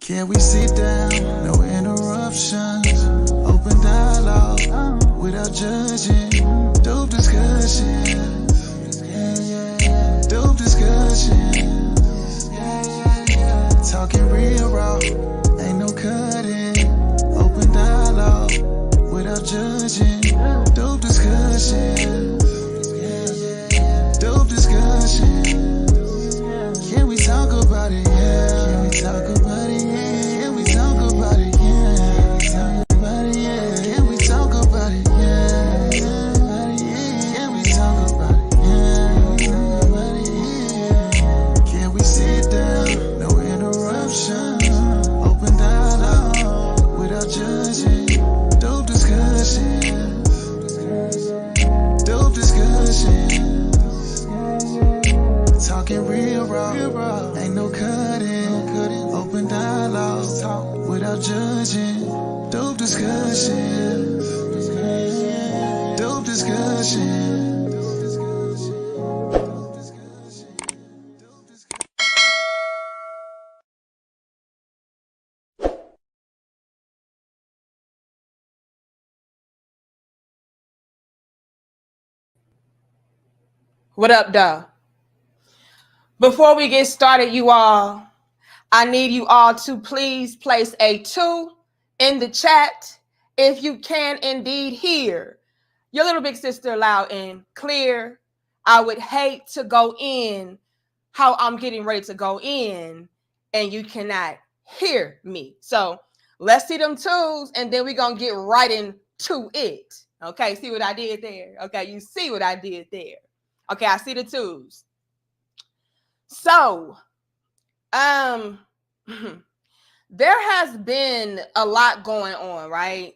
Can we sit down? No interruptions. Open dialogue without judging. Dope discussions. Dope discussions. Talking real raw. Ain't no cutting. Open dialogue without judging. Dope discussions. Dope discussions. Can we talk about it? Yeah. Can we talk about it? Yeah. Can we talk about it? Yeah. Can we talk about it? Yeah. Can we talk about it? Yeah. Can we sit down? No interruptions. Open dialogue without judging. Dope discussions. Dope discussions. Talking real raw. Ain't no cutting. Open dialogue without judging. Dope discussions. Dope discussions. What up, duh? Before we get started, you all, I need you all to please place a 2 in the chat if you can indeed hear your little big sister loud and clear. I would hate to go in how I'm getting ready to go in and you cannot hear me. So let's see them 2s and then we're going to get right into it. Okay, see what I did there? Okay, you see what I did there? Okay, I see the 2s. So, there has been a lot going on, right?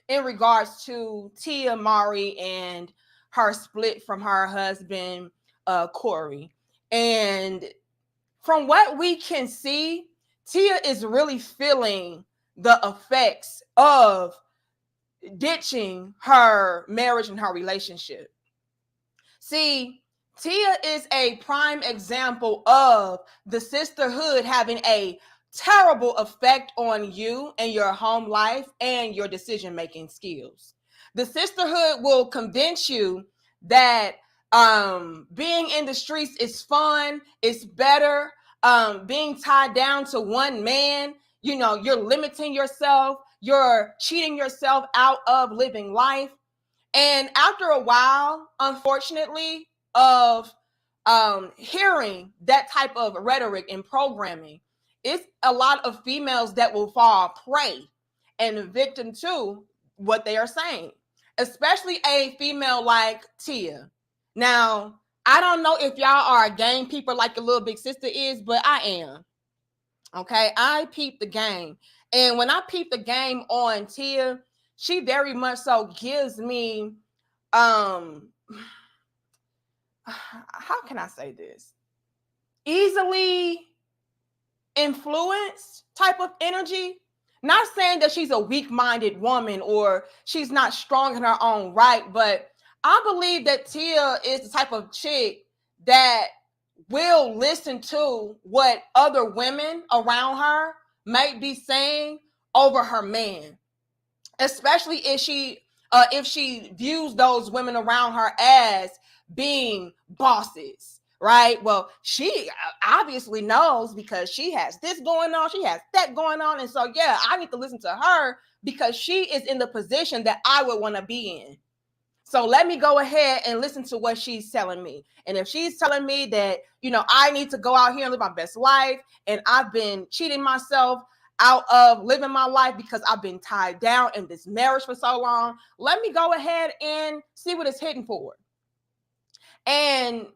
In regards to Tia Mowry and her split from her husband, Cory. And from what we can see, Tia is really feeling the effects of ditching her marriage and her relationship. See, Tia is a prime example of the sisterhood having a terrible effect on you and your home life and your decision-making skills. The sisterhood will convince you that being in the streets is fun, it's better. Being tied down to one man, you're limiting yourself, you're cheating yourself out of living life. And after a while, unfortunately, of hearing that type of rhetoric and programming, it's a lot of females that will fall prey and victim to what they are saying, especially a female like Tia. Now, I don't know if y'all are game people like a little big sister is, but I am. Okay, I peep the game. And when I peep the game on Tia, she very much so gives me how can I say this? Easily influenced type of energy. Not saying that she's a weak-minded woman or she's not strong in her own right, but I believe that Tia is the type of chick that will listen to what other women around her might be saying over her man, especially if she views those women around her as being bosses, right? Well, she obviously knows because she has this going on, she has that going on, and so yeah, I need to listen to her because she is in the position that I would want to be in. So let me go ahead and listen to what she's telling me. And if she's telling me that, I need to go out here and live my best life, and I've been cheating myself out of living my life because I've been tied down in this marriage for so long, let me go ahead and see what it's hitting for. And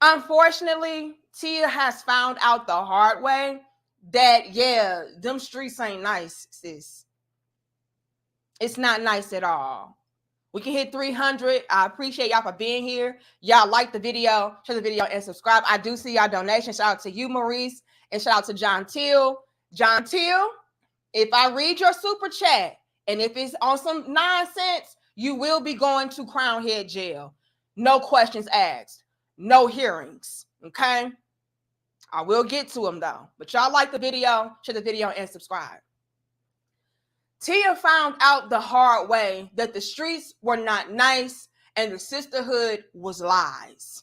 unfortunately, Tia has found out the hard way that, yeah, them streets ain't nice, sis. It's not nice at all. We can hit 300. I appreciate y'all for being here. Y'all like the video, share the video, and subscribe. I do see y'all donations. Shout out to you, Maurice, and shout out to John Till. John Till, if I read your super chat, and if it's on some nonsense, you will be going to Crown Head Jail. No questions asked. No hearings. Okay? I will get to them though. But y'all like the video, share the video and subscribe. Tia found out the hard way that the streets were not nice and the sisterhood was lies.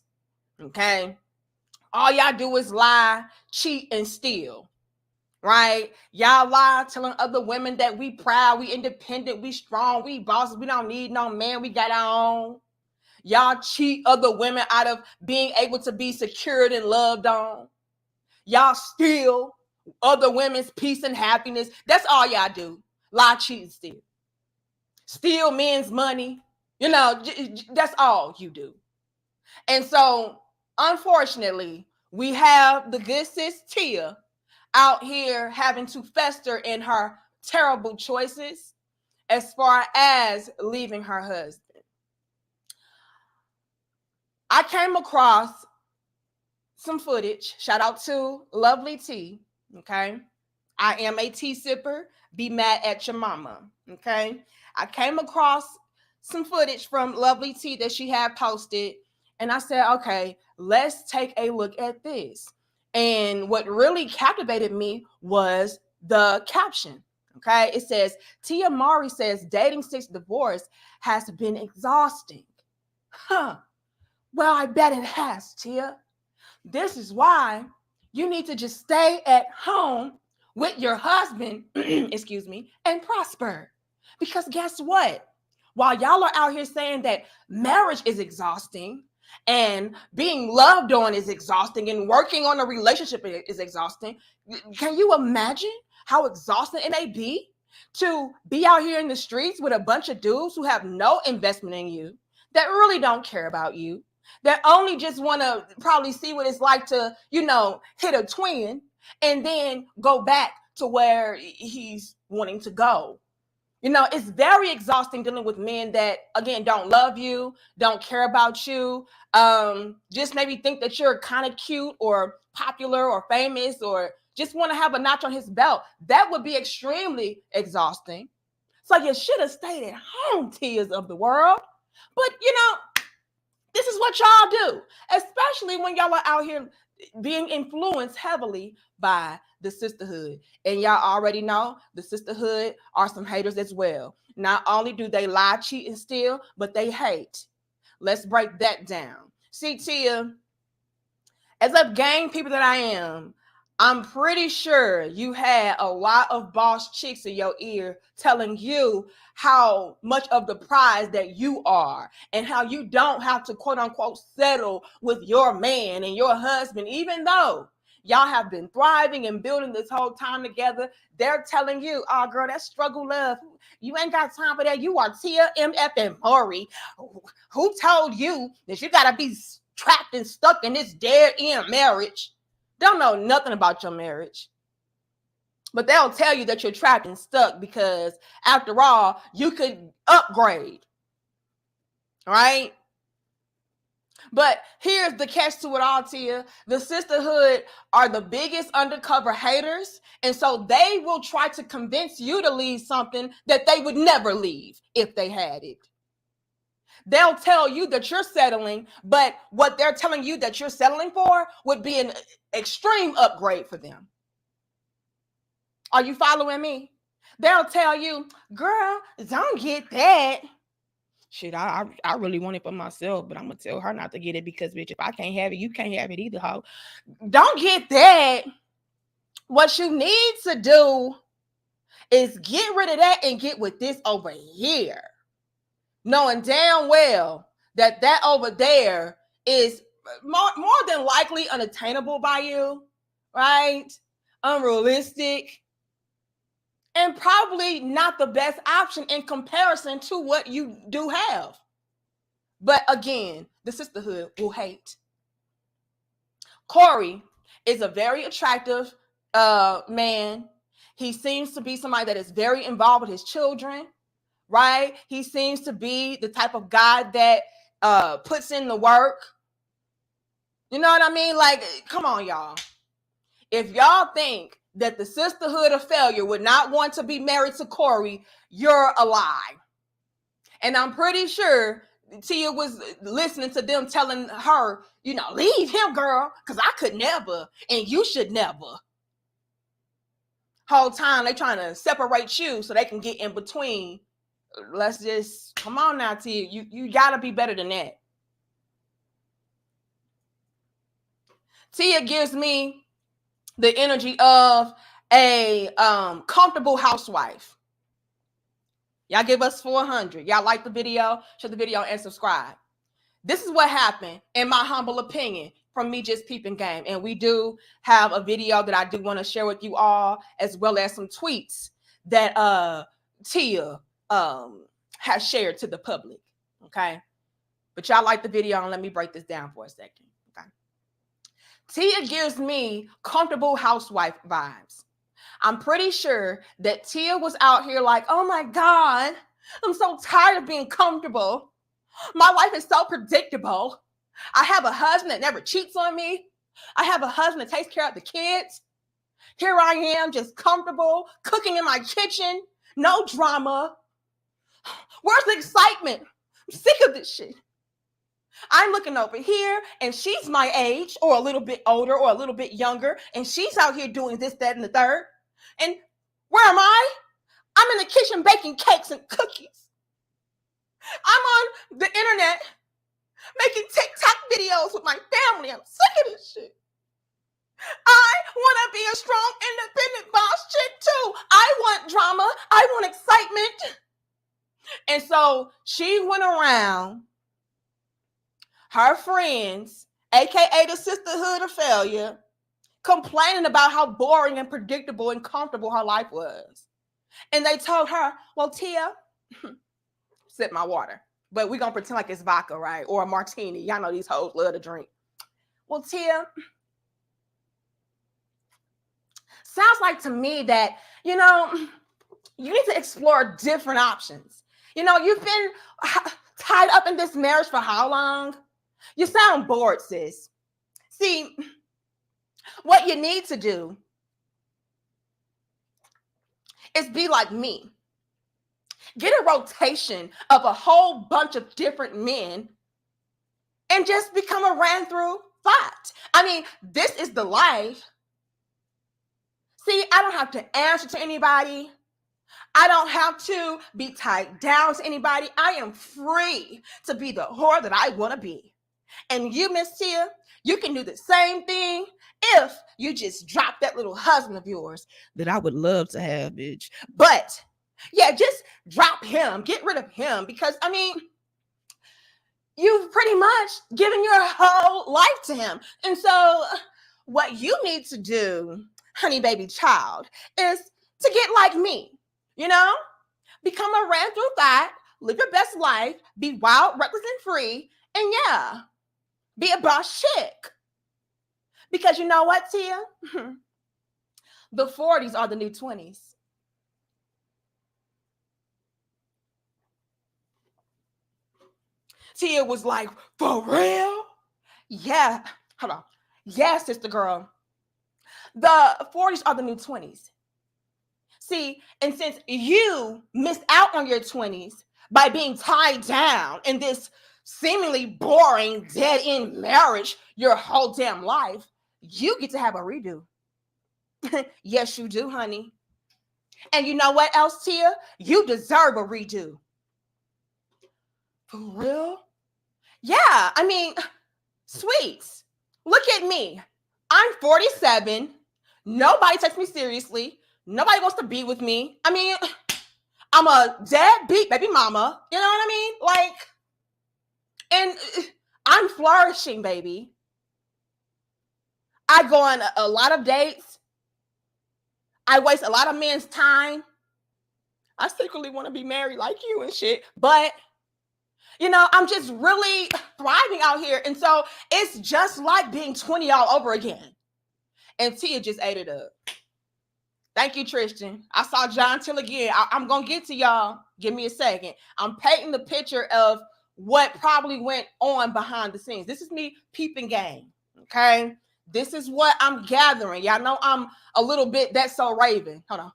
Okay? All y'all do is lie, cheat, and steal. Right? Y'all lie telling other women that we proud, we independent, we strong, we bosses, we don't need no man, we got our own. Y'all cheat other women out of being able to be secured and loved on. Y'all steal other women's peace and happiness. That's all y'all do. Lie, cheat, and steal. Steal men's money. You know, that's all you do. And so, unfortunately, we have the good sis Tia out here having to fester in her terrible choices as far as leaving her husband. I came across some footage. Shout out to Lovely T. Okay. I am a tea sipper. Be mad at your mama. Okay. I came across some footage from Lovely T that she had posted. And I said, okay, let's take a look at this. And what really captivated me was the caption. Okay. It says, Tia Mowry says dating since divorce has been exhausting. Huh. Well, I bet it has, Tia. This is why you need to just stay at home with your husband, excuse me, and prosper. Because guess what? While y'all are out here saying that marriage is exhausting and being loved on is exhausting and working on a relationship is exhausting, can you imagine how exhausting it may be to be out here in the streets with a bunch of dudes who have no investment in you, that really don't care about you, that only just want to probably see what it's like to, hit a twin and then go back to where he's wanting to go. It's very exhausting dealing with men that, again, don't love you, don't care about you, just maybe think that you're kind of cute or popular or famous or just want to have a notch on his belt. That would be extremely exhausting. So you should have stayed at home, Tias of the world. But, this is what y'all do, especially when y'all are out here being influenced heavily by the sisterhood. And y'all already know the sisterhood are some haters as well. Not only do they lie, cheat, and steal, but they hate. Let's break that down. See, Tia, as a gang people that I am, I'm pretty sure you had a lot of boss chicks in your ear telling you how much of the prize that you are and how you don't have to, quote unquote, settle with your man and your husband, even though y'all have been thriving and building this whole time together. They're telling you, oh, girl, that's struggle love. You ain't got time for that. You are Tia MF and Cory. Who told you that you got to be trapped and stuck in this dead-end marriage? Don't know nothing about your marriage. But they'll tell you that you're trapped and stuck because, after all, you could upgrade. Right? But here's the catch to it all, Tia. The sisterhood are the biggest undercover haters. And so they will try to convince you to leave something that they would never leave if they had it. They'll tell you that you're settling, but what they're telling you that you're settling for would be an extreme upgrade for them. Are you following me? They'll tell you, girl, don't get that. Shit, I really want it for myself, but I'm going to tell her not to get it because, bitch, if I can't have it, you can't have it either, ho. Don't get that. What you need to do is get rid of that and get with this over here. Knowing damn well that over there is more than likely unattainable by you, right? Unrealistic, and probably not the best option in comparison to what you do have. But again, the sisterhood will hate. Cory is a very attractive man. He seems to be somebody that is very involved with his children. Right? He seems to be the type of guy that puts in the work. You know what I mean? Like, come on, y'all. If y'all think that the sisterhood of failure would not want to be married to Cory, you're a lie. And I'm pretty sure Tia was listening to them telling her, leave him, girl, because I could never, and you should never. Whole time they trying to separate you so they can get in between. Let's just, come on now, Tia. You gotta be better than that. Tia gives me the energy of a comfortable housewife. Y'all give us 400. Y'all like the video, share the video, and subscribe. This is what happened, in my humble opinion, from me just peeping game. And we do have a video that I do want to share with you all, as well as some tweets that Tia has shared to the public. Okay. But y'all like the video, and let me break this down for a second. Okay. Tia gives me comfortable housewife vibes. I'm pretty sure that Tia was out here like, oh my God, I'm so tired of being comfortable. My life is so predictable. I have a husband that never cheats on me. I have a husband that takes care of the kids. Here I am, just comfortable, cooking in my kitchen, no drama. Where's the excitement? I'm sick of this shit. I'm looking over here, and she's my age, or a little bit older, or a little bit younger, and she's out here doing this, that, and the third. And where am I? I'm in the kitchen baking cakes and cookies. I'm on the internet making TikTok videos with my family. I'm sick of this shit. I want to be a strong, independent boss chick too. I want drama. I want excitement. And so she went around her friends, aka the Sisterhood of Failure, complaining about how boring and predictable and comfortable her life was. And they told her, well, Tia, sip my water, but we're going to pretend like it's vodka, right? Or a martini. Y'all know these hoes love to drink. Well, Tia, sounds like to me that, you need to explore different options. You've been tied up in this marriage for how long? You sound bored, sis. See, what you need to do is be like me. Get a rotation of a whole bunch of different men and just become a ran through thought. I mean, this is the life. See, I don't have to answer to anybody. I don't have to be tied down to anybody. I am free to be the whore that I want to be. And you, Miss Tia, you can do the same thing if you just drop that little husband of yours that I would love to have, bitch. But yeah, just drop him, get rid of him, because you've pretty much given your whole life to him. And so what you need to do, honey baby child, is to get like me, become a ran through thought, live your best life, be wild, reckless, and free, and yeah, be a boss chick. Because you know what, Tia? The 40s are the new 20s. Tia was like, for real? Yeah. Hold on. Yeah, sister girl. The 40s are the new 20s. See, and since you missed out on your 20s by being tied down in this seemingly boring, dead-end marriage your whole damn life, you get to have a redo. Yes, you do, honey. And you know what else, Tia? You deserve a redo. For real? Yeah, I mean, sweets. Look at me. I'm 47. Nobody takes me seriously. Nobody wants to be with me. I mean, I'm a deadbeat baby mama. You know what I mean? And I'm flourishing, baby. I go on a lot of dates. I waste a lot of men's time. I secretly want to be married like you and shit. But, I'm just really thriving out here. And so it's just like being 20 all over again. And Tia just ate it up. Thank you, Tristan. I saw John Till again. I'm going to get to y'all. Give me a second. I'm painting the picture of what probably went on behind the scenes. This is me peeping game. Okay. This is what I'm gathering. Y'all know I'm a little bit that's so Raven. Hold on.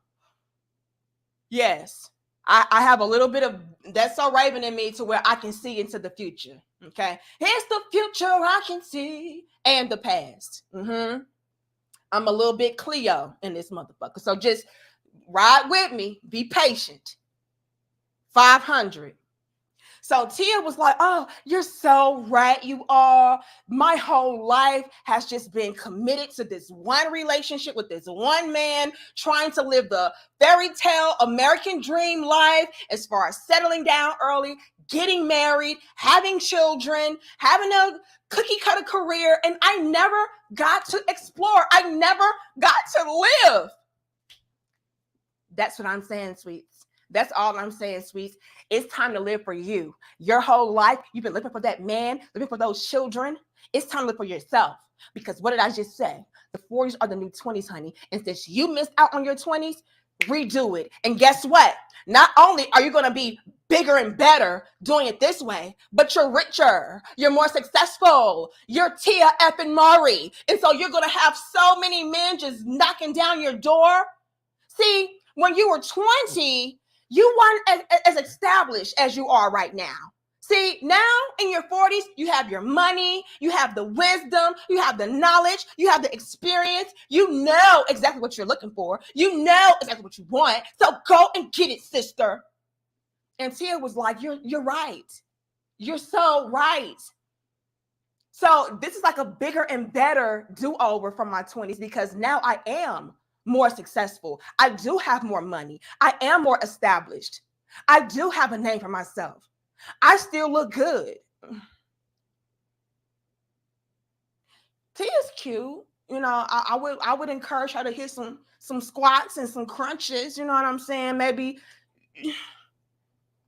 Yes. I have a little bit of That's So Raven in me to where I can see into the future. Okay. Here's the future I can see and the past. I'm a little bit Cleo in this motherfucker. So just ride with me. Be patient. 500. So Tia was like, oh, you're so right. You are. My whole life has just been committed to this one relationship with this one man, trying to live the fairy tale American dream life as far as settling down early, getting married, having children, having a cookie cutter career. And I never got to explore. I never got to live. That's what I'm saying, sweets. That's all I'm saying, sweets. It's time to live for you. Your whole life, you've been living for that man, living for those children. It's time to live for yourself. Because what did I just say? The 40s are the new 20s, honey. And since you missed out on your 20s, redo it. And guess what? Not only are you going to be bigger and better doing it this way, but you're richer, you're more successful, you're Tia effing Mowry. And so you're going to have so many men just knocking down your door. See, when you were 20, you weren't as established as you are right now. See, now in your 40s, you have your money, you have the wisdom, you have the knowledge, you have the experience. You know exactly what you're looking for. You know exactly what you want. So go and get it, sister. And Tia was like, you're right. You're so right. So this is like a bigger and better do-over from my 20s because now I am more successful. I do have more money. I am more established. I do have a name for myself. I still look good. Tia's cute. You know, I would encourage her to hit some squats and some crunches. You know what I'm saying? Maybe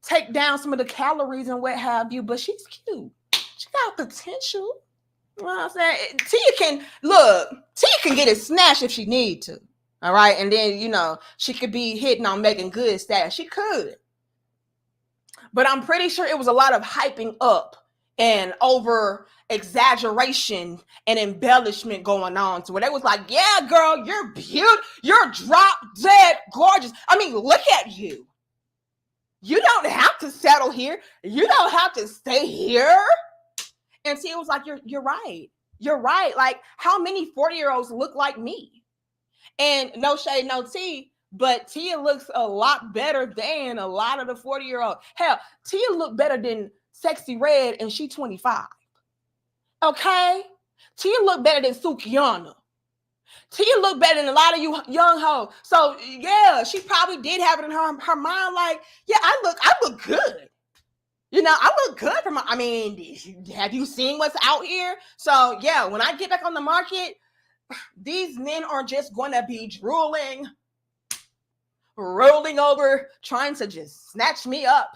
take down some of the calories and what have you. But she's cute. She got potential. You know what I'm saying? Tia can get it snatched if she need to. All right. And then, you know, she could be hitting on Megan Good status. She could. But I'm pretty sure it was a lot of hyping up and over exaggeration and embellishment going on to where they was like, yeah, girl, you're beautiful. You're drop dead gorgeous. I mean, look at you. You don't have to settle here. You don't have to stay here. And Tia was like, you're right. You're right. Like, how many 40-year-olds look like me? And no shade, no tea, but Tia looks a lot better than a lot of the 40-year-olds. Hell, Tia looked better than Sexy Red and she 25. Okay? Tia looked better than Sukiana. Tia looked better than a lot of you young hoes. So yeah, she probably did have it in her mind like, yeah, I look good. You know, I look good have you seen what's out here? So yeah, when I get back on the market, these men are just going to be drooling, rolling over, trying to just snatch me up.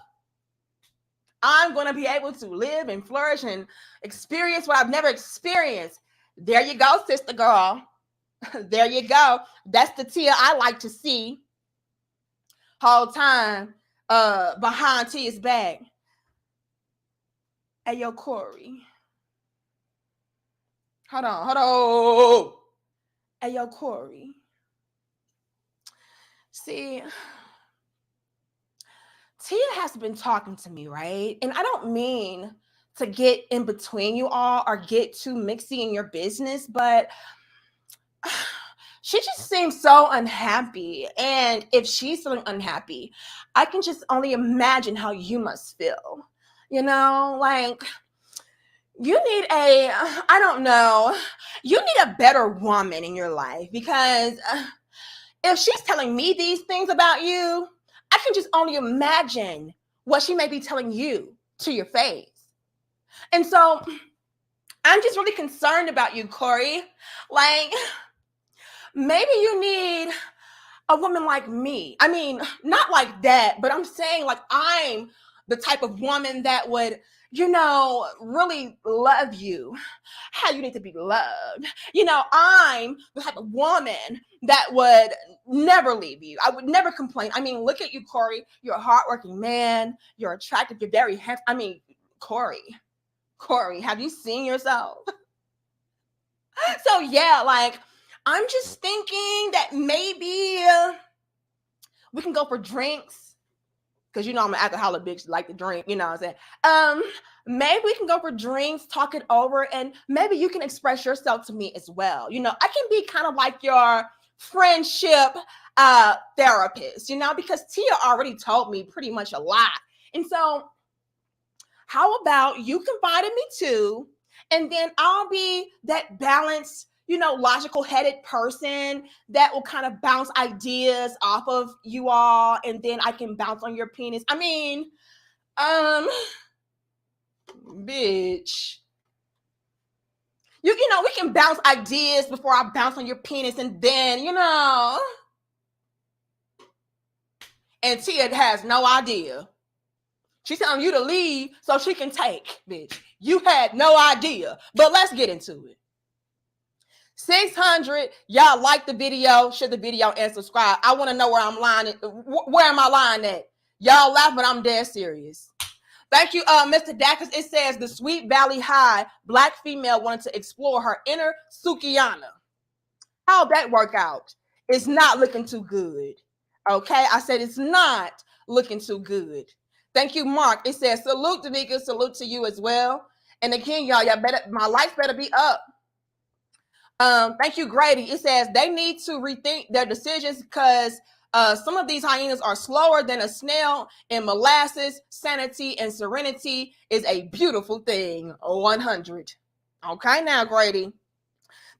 I'm going to be able to live and flourish and experience what I've never experienced. There you go, sister girl. There you go. That's the Tia I like to see. Whole time behind Tia's back. Hey, yo, Cory. Hold on. Hey, yo, Cory. See, Tia has been talking to me, right? And I don't mean to get in between you all or get too mixy in your business, but she just seems so unhappy. And if she's feeling unhappy, I can just only imagine how you must feel. You know, like you need you need a better woman in your life because if she's telling me these things about you, I can just only imagine what she may be telling you to your face. And so I'm just really concerned about you, Cory. Like, maybe you need a woman like me. I mean, not like that, but I'm saying like I'm the type of woman that would, you know, really love you how you need to be loved. You know, I'm the type of woman that would never leave you. I would never complain. I mean, look at you, Cory. You're a hardworking man. You're attractive. You're very handsome. I mean, Cory, have you seen yourself? So yeah, like, I'm just thinking that maybe we can go for drinks. because you know I'm an alcoholic bitch, like to drink, you know what I'm saying? Maybe we can go for drinks, talk it over, and maybe you can express yourself to me as well. You know, I can be kind of like your friendship therapist, you know, because Tia already told me pretty much a lot. And so how about you confide in me too, and then I'll be that balanced, you know, logical headed person that will kind of bounce ideas off of you all, and then I can bounce on your penis. I mean, bitch, you know, we can bounce ideas before I bounce on your penis, and then, you know, and Tia has no idea. She's telling you to leave so she can take, bitch. You had no idea, but let's get into it. 600, y'all like the video, share the video, and subscribe. I want to know where I'm lying. Where am I lying at? Y'all laugh, but I'm dead serious. Thank you, Mr. Dacus. It says the Sweet Valley High Black female wanted to explore her inner Sukiyana. How'd that work out? It's not looking too good. Okay, I said it's not looking too good. Thank you, Mark. It says salute, Danica. Salute to you as well. And again, y'all better, my lights better be up. Thank you, Grady. It says they need to rethink their decisions because some of these hyenas are slower than a snail, and molasses, sanity, and serenity is a beautiful thing. 100. Okay, now, Grady.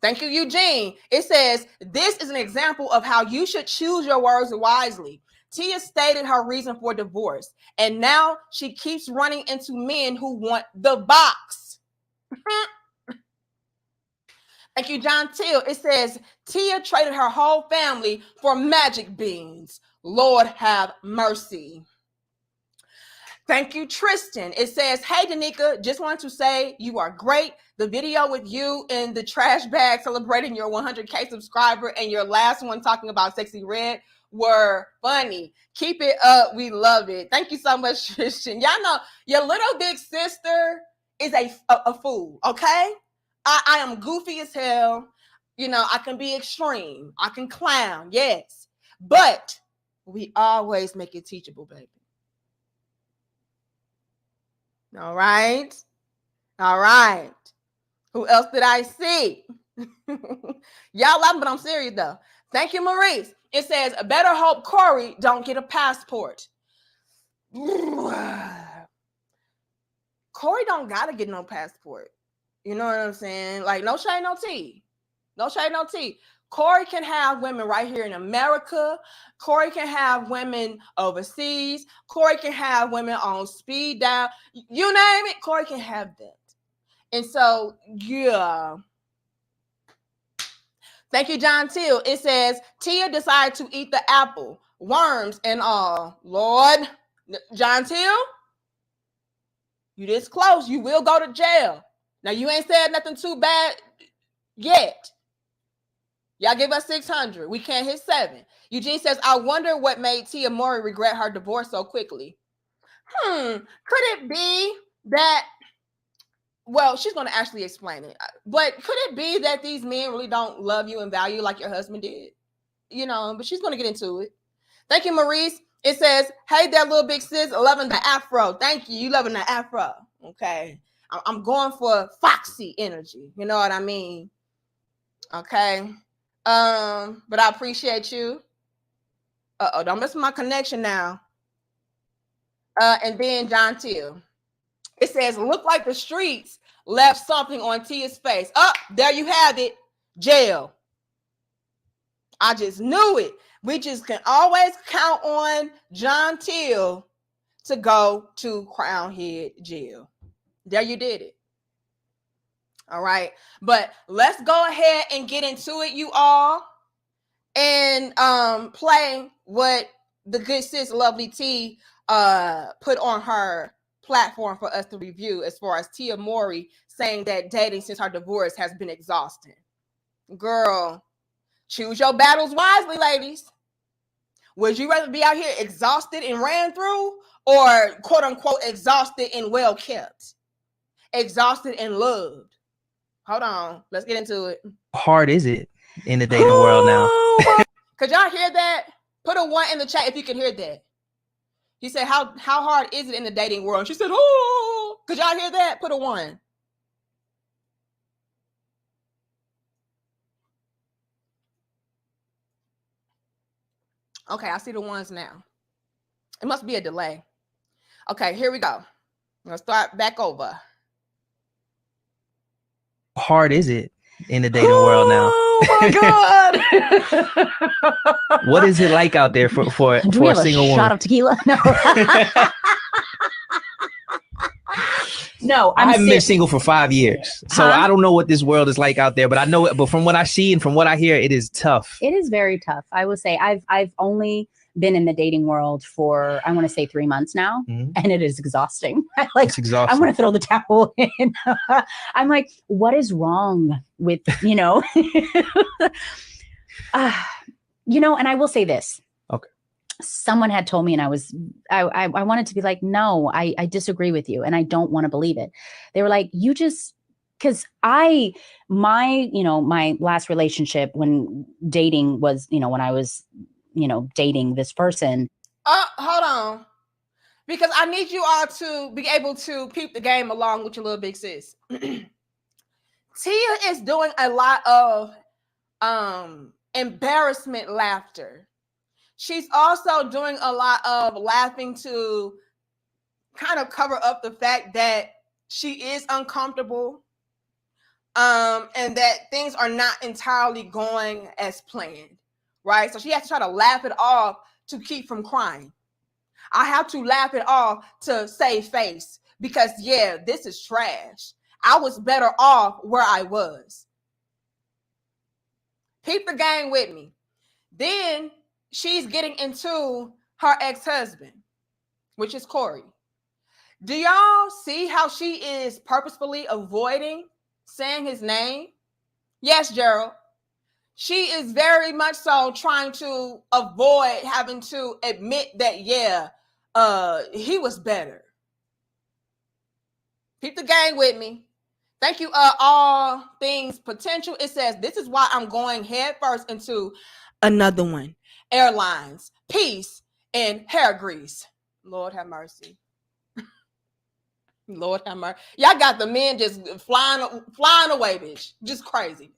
Thank you, Eugene. It says this is an example of how you should choose your words wisely. Tia stated her reason for divorce, and now she keeps running into men who want the box. Thank you, John Till. It says Tia traded her whole family for magic beans. Lord have mercy. Thank you, Tristan. It says, hey, Danica, just wanted to say you are great. The video with you in the trash bag celebrating your 100K subscriber and your last one talking about Sexy Red were funny. Keep it up. We love it. Thank you so much, Tristan. Y'all know your little big sister is a fool, okay? I am goofy as hell. You know, I can be extreme. I can clown, yes. But we always make it teachable, baby. All right. All right. Who else did I see? Y'all laughing, but I'm serious though. Thank you, Maurice. It says, better hope Cory don't get a passport. Cory don't gotta get no passport. You know what I'm saying? Like, no shade, no tea. No shade, no tea. Cory can have women right here in America. Cory can have women overseas. Cory can have women on speed dial. You name it, Cory can have that. And so, yeah. Thank you, John Till. It says, Tia decided to eat the apple, worms and all. Lord, John Till, you this close. You will go to jail. Now, you ain't said nothing too bad yet. Y'all give us 600. We can't hit 7. Eugene says, I wonder what made Tia Mowry regret her divorce so quickly. Could it be that, well, she's going to actually explain it. But could it be that these men really don't love you and value like your husband did? You know, but she's going to get into it. Thank you, Maurice. It says, hey there, little big sis, loving the afro. Thank you. You loving the afro. Okay. I'm going for foxy energy. You know what I mean? Okay. But I appreciate you. Don't mess with my connection now. And then John Till. It says, look like the streets left something on Tia's face. Oh, there you have it. Jail. I just knew it. We just can always count on John Till to go to Crown Head Jail. There you did it. All right. But let's go ahead and get into it, you all. And play what the good sis Lovely T put on her platform for us to review, as far as Tia Mowry saying that dating since her divorce has been exhausting. Girl, choose your battles wisely, ladies. Would you rather be out here exhausted and ran through, or quote unquote exhausted and well kept? Exhausted and loved. Hold on, let's get into it. How hard is it in the dating world now? Could y'all hear that? Put a 1 in the chat if you can hear that. He said, how hard is it in the dating world? And she said, oh, could y'all hear that? Put a 1. Okay, I see the ones now. It must be a delay. Okay, here we go. I'm gonna start back over. How hard is it in the dating world now? Oh my God. What is it like out there for Do we have a single a shot woman? of tequila? No. No, I haven't been single for 5 years, so I don't know what this world is like out there. But I know it. But from what I see and from what I hear, it is tough. It is very tough. I will say I've only been in the dating world for, I want to say 3 months now, and it is exhausting. It's exhausting. I want to throw the towel in. I'm like, what is wrong with, you know? You know, and I will say this. Okay. Someone had told me, and I wanted to be like, no, I disagree with you, and I don't want to believe it. They were like, you just, because my last relationship when dating was, you know, when I was, you know, dating this person. Hold on. Because I need you all to be able to peep the game along with your little big sis. Tia is doing a lot of embarrassment laughter. She's also doing a lot of laughing to kind of cover up the fact that she is uncomfortable, and that things are not entirely going as planned, right? So she has to try to laugh it off to keep from crying. I have to laugh it off to save face because, yeah, this is trash. I was better off where I was. Peep the game with me. Then she's getting into her ex-husband, which is Cory. Do y'all see how she is purposefully avoiding saying his name? Yes, Gerald. She is very much so trying to avoid having to admit that, yeah, he was better. Keep the game with me. Thank you, all things potential. It says, this is why I'm going head first into another one. Airlines, peace, and hair grease. Lord have mercy. Lord have mercy. Y'all got the men just flying away, bitch. Just craziness.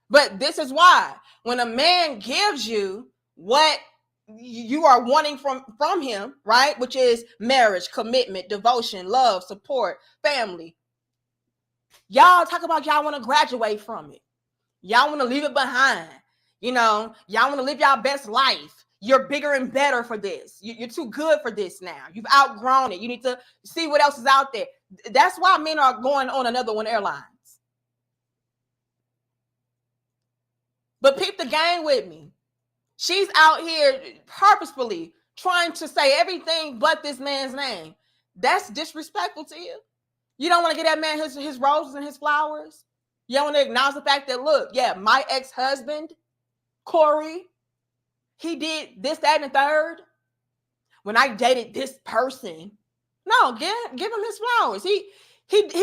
But this is why when a man gives you what you are wanting from him, right? Which is marriage, commitment, devotion, love, support, family. Y'all talk about y'all want to graduate from it. Y'all want to leave it behind. You know, y'all want to live y'all best life. You're bigger and better for this. You're too good for this now. You've outgrown it. You need to see what else is out there. That's why men are going on another one airlines. But peep the game with me. She's out here purposefully trying to say everything but this man's name. That's disrespectful to you. You don't want to give that man his roses and his flowers. You don't want to acknowledge the fact that, look, yeah, my ex-husband, Cory, he did this, that, and the third. When I dated this person, no, give him his flowers. He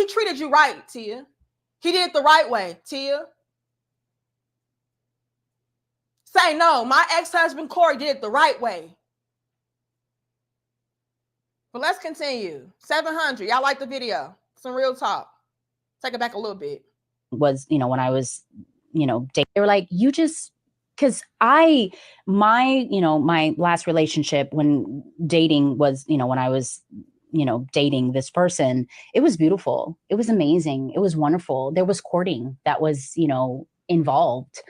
treated you right, Tia. He did it the right way, Tia. Say no, my ex-husband Cory did it the right way. But let's continue. 700. Y'all like the video? Some real talk. Take it back a little bit. Was, you know, when I was, you know, they were like, you just, because my last relationship when dating was, you know, when I was, you know, dating this person, it was beautiful. It was amazing. It was wonderful. There was courting that was, you know, involved.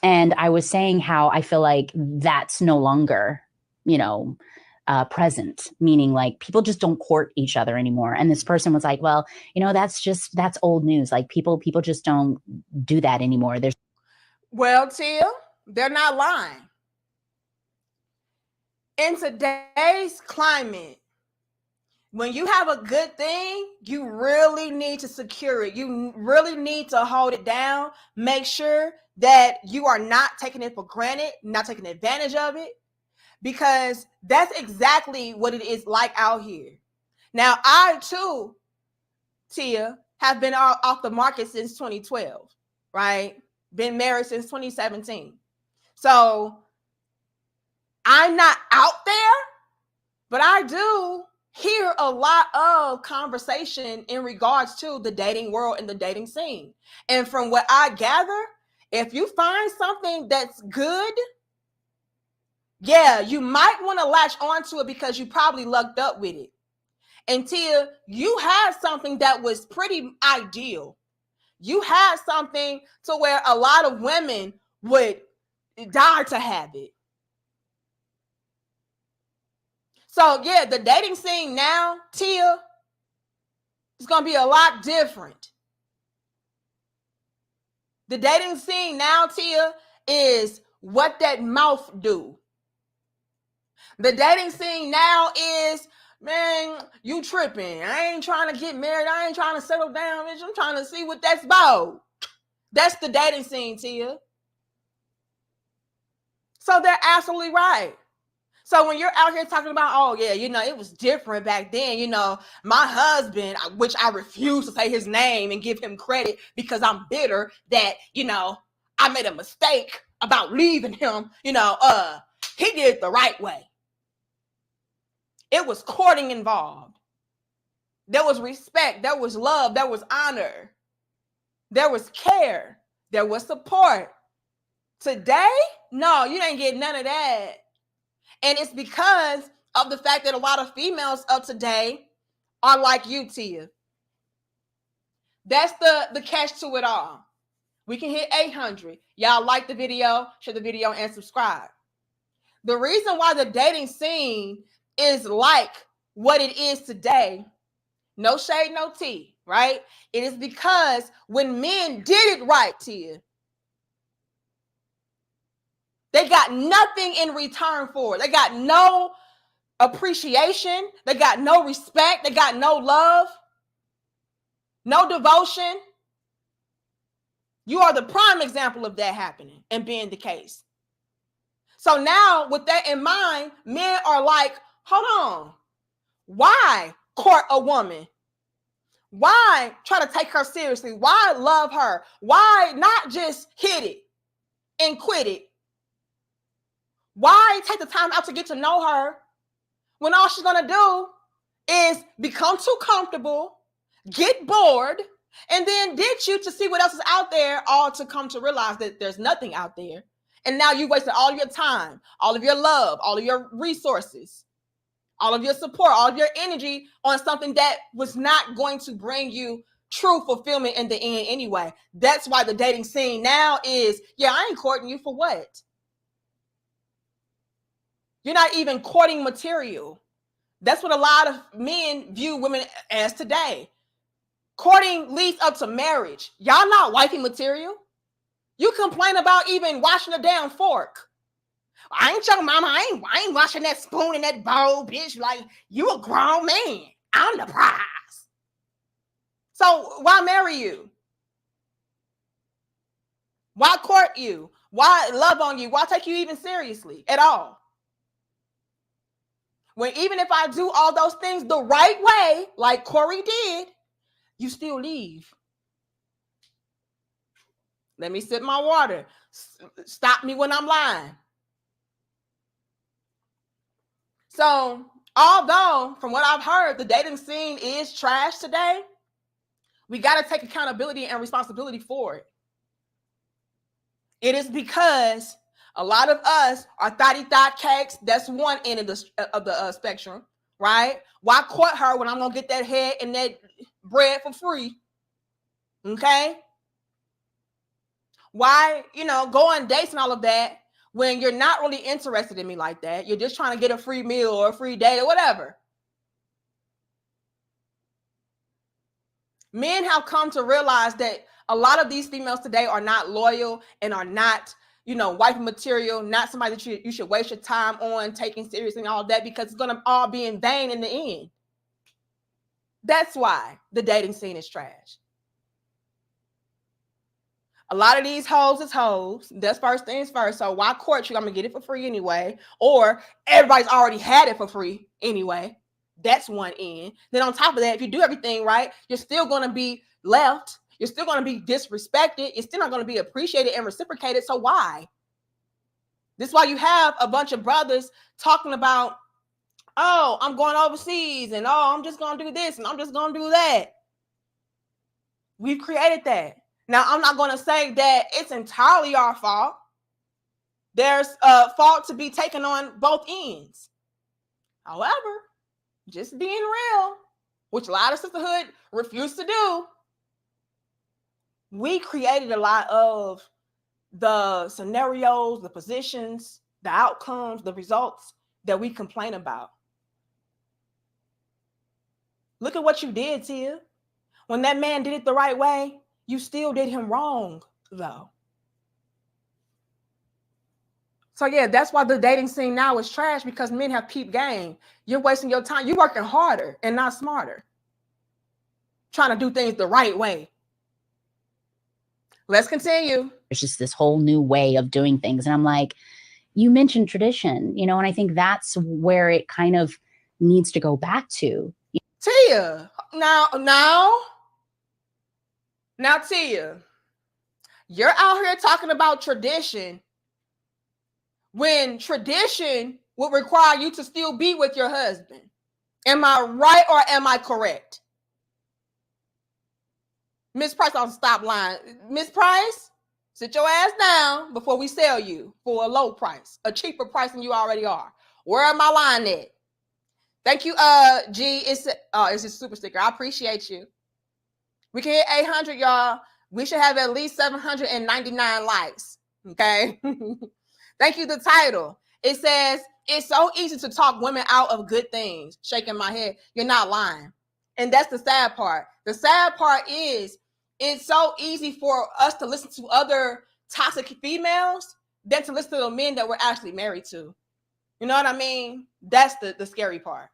And I was saying how I feel like that's no longer, you know, present, meaning like people just don't court each other anymore. And this person was like, well, you know, that's old news. Like people just don't do that anymore. Well, Tia, they're not lying. In today's climate, when you have a good thing, you really need to secure it. You really need to hold it down. Make sure that you are not taking it for granted, not taking advantage of it, because that's exactly what it is like out here. Now, I too, Tia, have been off the market since 2012, right? Been married since 2017. So I'm not out there, but I do hear a lot of conversation in regards to the dating world and the dating scene. And from what I gather, if you find something that's good, yeah, you might want to latch onto it because you probably lucked up with it. And Tia, you had something that was pretty ideal. You had something to where a lot of women would die to have it. So yeah, the dating scene now, Tia, is going to be a lot different. The dating scene now, Tia, is what that mouth do. The dating scene now is, man, you tripping. I ain't trying to get married. I ain't trying to settle down, bitch. I'm trying to see what that's about. That's the dating scene, Tia. So they're absolutely right. So when you're out here talking about, oh yeah, it was different back then, my husband, which I refuse to say his name and give him credit because I'm bitter that, I made a mistake about leaving him, he did it the right way. It was courting involved. There was respect. There was love. There was honor. There was care. There was support. Today, no, you ain't getting none of that. And it's because of the fact that a lot of females of today are like you, Tia. That's the catch to it all. We can hit 800. Y'all like the video, share the video, and subscribe. The reason why the dating scene is like what it is today, no shade, no tea, right? It is because when men did it right, Tia, they got nothing in return for it. They got no appreciation. They got no respect. They got no love, no devotion. You are the prime example of that happening and being the case. So now with that in mind, men are like, hold on. Why court a woman? Why try to take her seriously? Why love her? Why not just hit it and quit it? Why take the time out to get to know her when all she's going to do is become too comfortable, get bored, and then ditch you to see what else is out there, all to come to realize that there's nothing out there. And now you wasted all your time, all of your love, all of your resources, all of your support, all of your energy on something that was not going to bring you true fulfillment in the end anyway. That's why the dating scene now is, yeah, I ain't courting you for what? You're not even courting material. That's what a lot of men view women as today. Courting leads up to marriage. Y'all not wifey material. You complain about even washing a damn fork. I ain't your mama. I ain't washing that spoon in that bowl, bitch. Like, you a grown man. I'm the prize. So why marry you? Why court you? Why love on you? Why take you even seriously at all? When even if I do all those things the right way, like Cory did, you still leave. Let me sip my water. Stop me when I'm lying. So, although from what I've heard, the dating scene is trash today, we got to take accountability and responsibility for it. It is because a lot of us are thotty-thot cakes. That's one end of the spectrum, right? Why court her when I'm going to get that head and that bread for free? Okay? Why, go on dates and all of that when you're not really interested in me like that? You're just trying to get a free meal or a free date or whatever. Men have come to realize that a lot of these females today are not loyal and are not, wife material, not somebody that you should waste your time on taking seriously and all that, because it's going to all be in vain in the end. That's why the dating scene is trash. A lot of these hoes is hoes. That's first things first. So why court you? I'm going to get it for free anyway. Or everybody's already had it for free anyway. That's one end. Then on top of that, if you do everything right, you're still going to be left. You're still going to be disrespected. You're still not going to be appreciated and reciprocated. So why? This is why you have a bunch of brothers talking about, oh, I'm going overseas, and oh, I'm just going to do this, and I'm just going to do that. We've created that. Now, I'm not going to say that it's entirely our fault. There's a fault to be taken on both ends. However, just being real, which a lot of sisterhood refuse to do, we created a lot of the scenarios, the positions, the outcomes, the results that we complain about. Look at what you did, Tia. When that man did it the right way, you still did him wrong, though. So yeah, that's why the dating scene now is trash, because men have peep game. You're wasting your time. You're working harder and not smarter. Trying to do things the right way. Let's continue. There's just this whole new way of doing things. And I'm like, you mentioned tradition, you know, and I think that's where it kind of needs to go back to. Tia, now, Tia, you're out here talking about tradition when tradition would require you to still be with your husband. Am I right or am I correct? Miss Price, I'll stop lying. Miss Price, sit your ass down before we sell you for a low price, a cheaper price than you already are. Where am I lying at? Thank you, G. It's a super sticker. I appreciate you. We can hit 800, y'all. We should have at least 799 likes. Okay. Thank you. The title. It says, it's so easy to talk women out of good things. Shaking my head. You're not lying. And that's the sad part. The sad part is it's so easy for us to listen to other toxic females than to listen to the men that we're actually married to. You know what I mean? That's the scary part.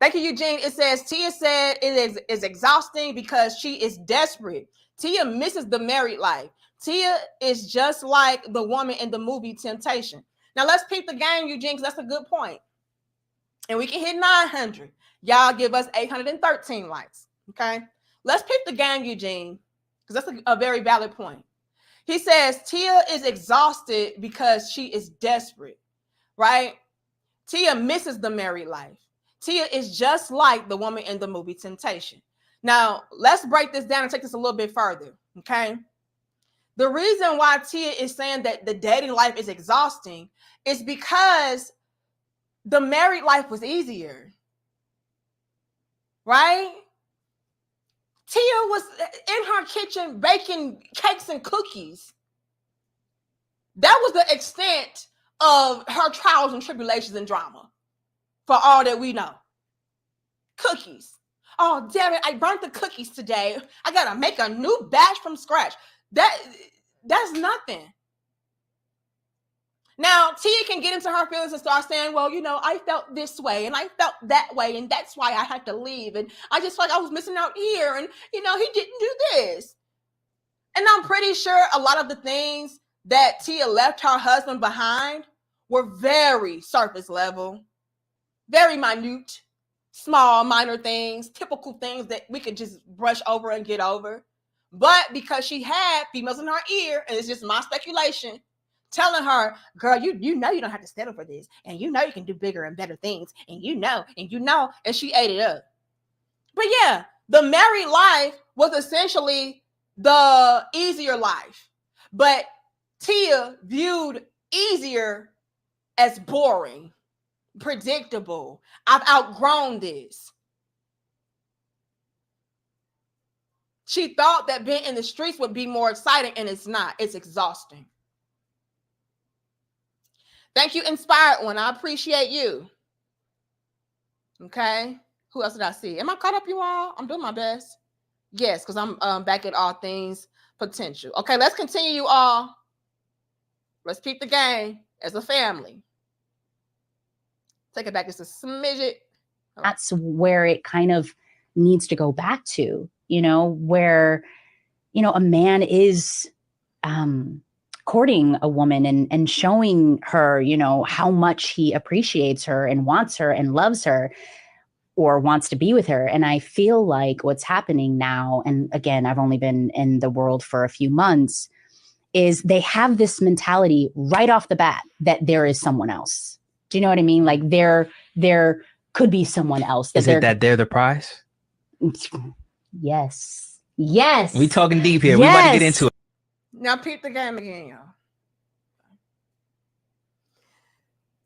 Thank you, Eugene. It says, Tia said it is exhausting because she is desperate. Tia misses the married life. Tia is just like the woman in the movie Temptation. Now, let's peep the game, Eugene, because that's a good point. And we can hit 900. Y'all give us 813 likes, okay? Let's peep the game, Eugene, because that's a very valid point. He says, Tia is exhausted because she is desperate, right? Tia misses the married life. Tia is just like the woman in the movie Temptation. Now, let's break this down and take this a little bit further, okay? The reason why Tia is saying that the dating life is exhausting is because the married life was easier, right? Tia was in her kitchen baking cakes and cookies. That was the extent of her trials and tribulations and drama. For all that we know. Cookies. Oh, damn it. I burnt the cookies today. I got to make a new batch from scratch. That's nothing. Now, Tia can get into her feelings and start saying, well, you know, I felt this way and I felt that way. And that's why I had to leave. And I just felt like I was missing out here. And, you know, he didn't do this. And I'm pretty sure a lot of the things that Tia left her husband behind were very surface level. Very minute, small, minor things, typical things that we could just brush over and get over. But because she had females in her ear, and it's just my speculation, telling her, girl, you know you don't have to settle for this. And you know you can do bigger and better things. And you know, and she ate it up. But yeah, the married life was essentially the easier life. But Tia viewed easier as boring. Predictable. I've outgrown this. She thought that being in the streets would be more exciting, and it's not. It's exhausting. Thank you, Inspired One. I appreciate you. Okay. Who else did I see? Am I caught up, you all? I'm doing my best. Yes, because I'm back at All Things Potential. Okay, let's continue, you all. Let's peep the game as a family. Take it back just a smidget. That's where it kind of needs to go back to, you know, where, you know, a man is courting a woman and showing her, you know, how much he appreciates her and wants her and loves her or wants to be with her. And I feel like what's happening now, and again, I've only been in the world for a few months, is they have this mentality right off the bat that there is someone else. Do you know what I mean? Like there could be someone else. Is it that they're the prize? Yes. Yes. We talking deep here. Yes. We about to get into it. Now peep the game again, y'all.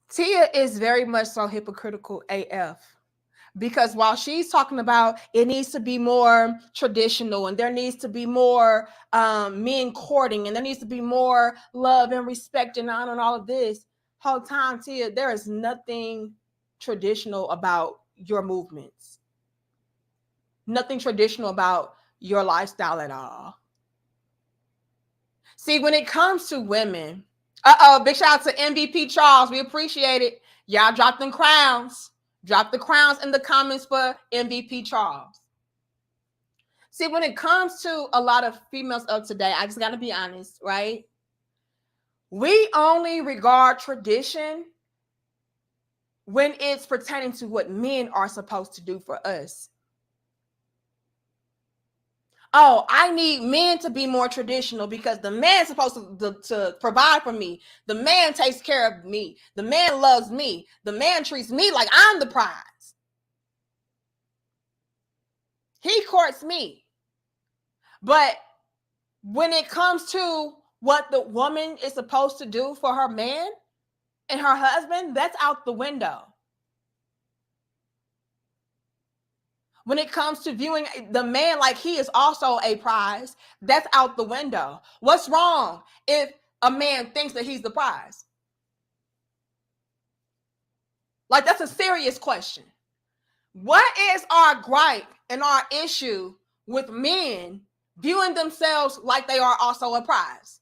Tia is very much so hypocritical AF. Because while she's talking about it needs to be more traditional and there needs to be more men courting and there needs to be more love and respect and honor and all of this, whole time, Tia, there is nothing traditional about your movements. Nothing traditional about your lifestyle at all. See, when it comes to women, big shout out to MVP Charles. We appreciate it. Y'all drop them crowns. Drop the crowns in the comments for MVP Charles. See, when it comes to a lot of females of today, I just got to be honest, right? We only regard tradition when it's pertaining to what men are supposed to do for us. Oh, I need men to be more traditional because the man's supposed to provide for me. The man takes care of me. The man loves me. The man treats me like I'm the prize. He courts me. But when it comes to what the woman is supposed to do for her man and her husband, that's out the window. When it comes to viewing the man like he is also a prize, that's out the window. What's wrong if a man thinks that he's the prize? Like, that's a serious question. What is our gripe and our issue with men viewing themselves like they are also a prize?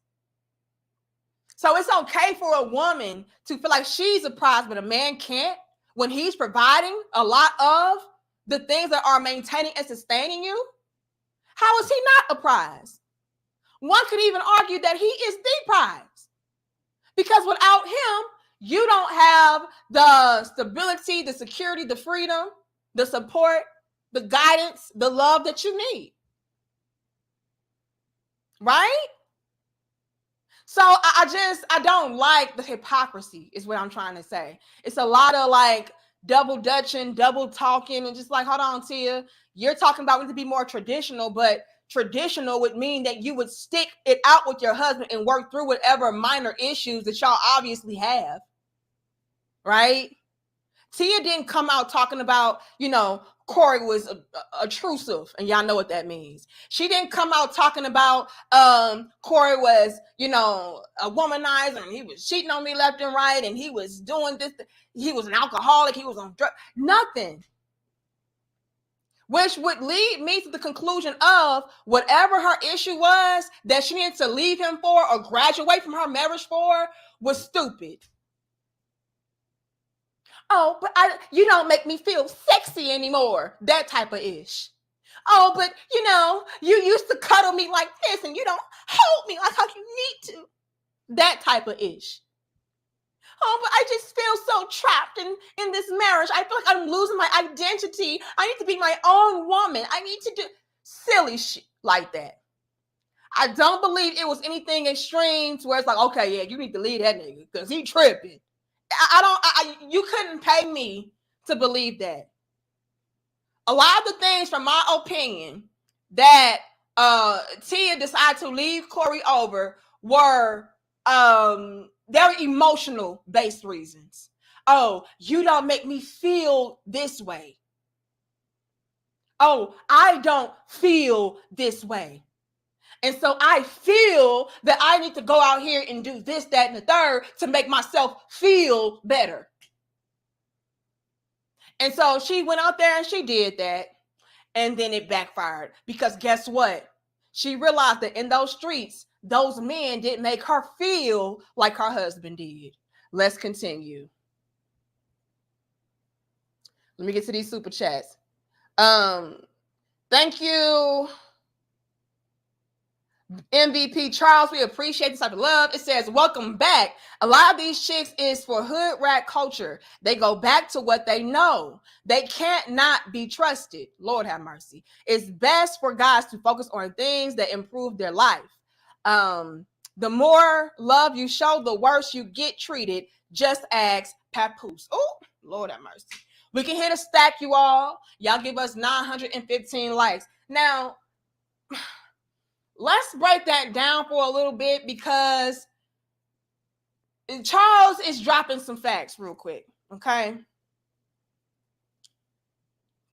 So it's okay for a woman to feel like she's a prize, but a man can't when he's providing a lot of the things that are maintaining and sustaining you. How is he not a prize? One could even argue that he is the prize, because without him, you don't have the stability, the security, the freedom, the support, the guidance, the love that you need. Right? So I don't like the hypocrisy is what I'm trying to say. It's a lot of like double dutching, double talking, and just like, hold on, Tia, you're talking about we need to be more traditional, but traditional would mean that you would stick it out with your husband and work through whatever minor issues that y'all obviously have, right? Tia didn't come out talking about, Cory was intrusive, and y'all know what that means. She didn't come out talking about Cory was, a womanizer, and he was cheating on me left and right, and he was doing this. He was an alcoholic. He was on drugs. Nothing. Which would lead me to the conclusion of whatever her issue was that she needed to leave him for or graduate from her marriage for was stupid. Oh, but you don't make me feel sexy anymore. That type of ish. Oh, but you used to cuddle me like this and you don't hold me like how you need to. That type of ish. Oh, but I just feel so trapped in this marriage. I feel like I'm losing my identity. I need to be my own woman. I need to do silly shit like that. I don't believe it was anything extreme to where it's like, okay, yeah, you need to leave that nigga because he tripping. You couldn't pay me to believe that. A lot of the things, from my opinion, that Tia decided to leave Cory over were very emotional based reasons. Oh, you don't make me feel this way. Oh, I don't feel this way. And so I feel that I need to go out here and do this, that, and the third to make myself feel better. And so she went out there and she did that. And then it backfired. Because guess what? She realized that in those streets, those men didn't make her feel like her husband did. Let's continue. Let me get to these super chats. Thank you, MVP Charles. We appreciate this type of love. It says, welcome back. A lot of these chicks is for hood rat culture. They go back to what they know. They can't not be trusted. Lord have mercy. It's best for guys to focus on things that improve their life. The more love you show, the worse you get treated. Just ask Papoose. Oh, Lord have mercy. We can hit a stack, you all. Y'all give us 915 likes. Now, let's break that down for a little bit, because Charles is dropping some facts real quick, okay?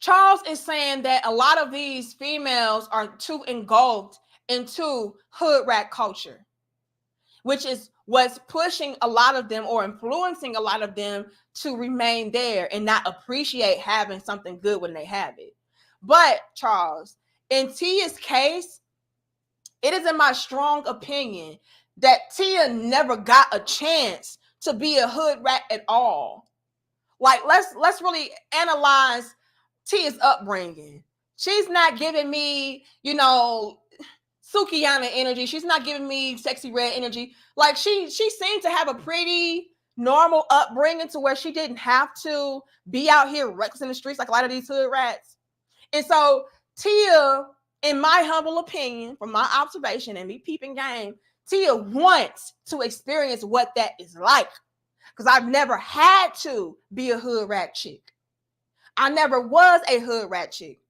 Charles is saying that a lot of these females are too engulfed into hood rat culture, which is what's pushing a lot of them or influencing a lot of them to remain there and not appreciate having something good when they have it. But Charles, in Tia's case, it is in my strong opinion that Tia never got a chance to be a hood rat at all. Like, let's really analyze Tia's upbringing. She's not giving me, Sukiyana energy. She's not giving me sexy red energy. Like, she seemed to have a pretty normal upbringing to where she didn't have to be out here reckless in the streets like a lot of these hood rats. And so Tia, in my humble opinion, from my observation and me peeping game, Tia wants to experience what that is like. Because I've never had to be a hood rat chick. I never was a hood rat chick.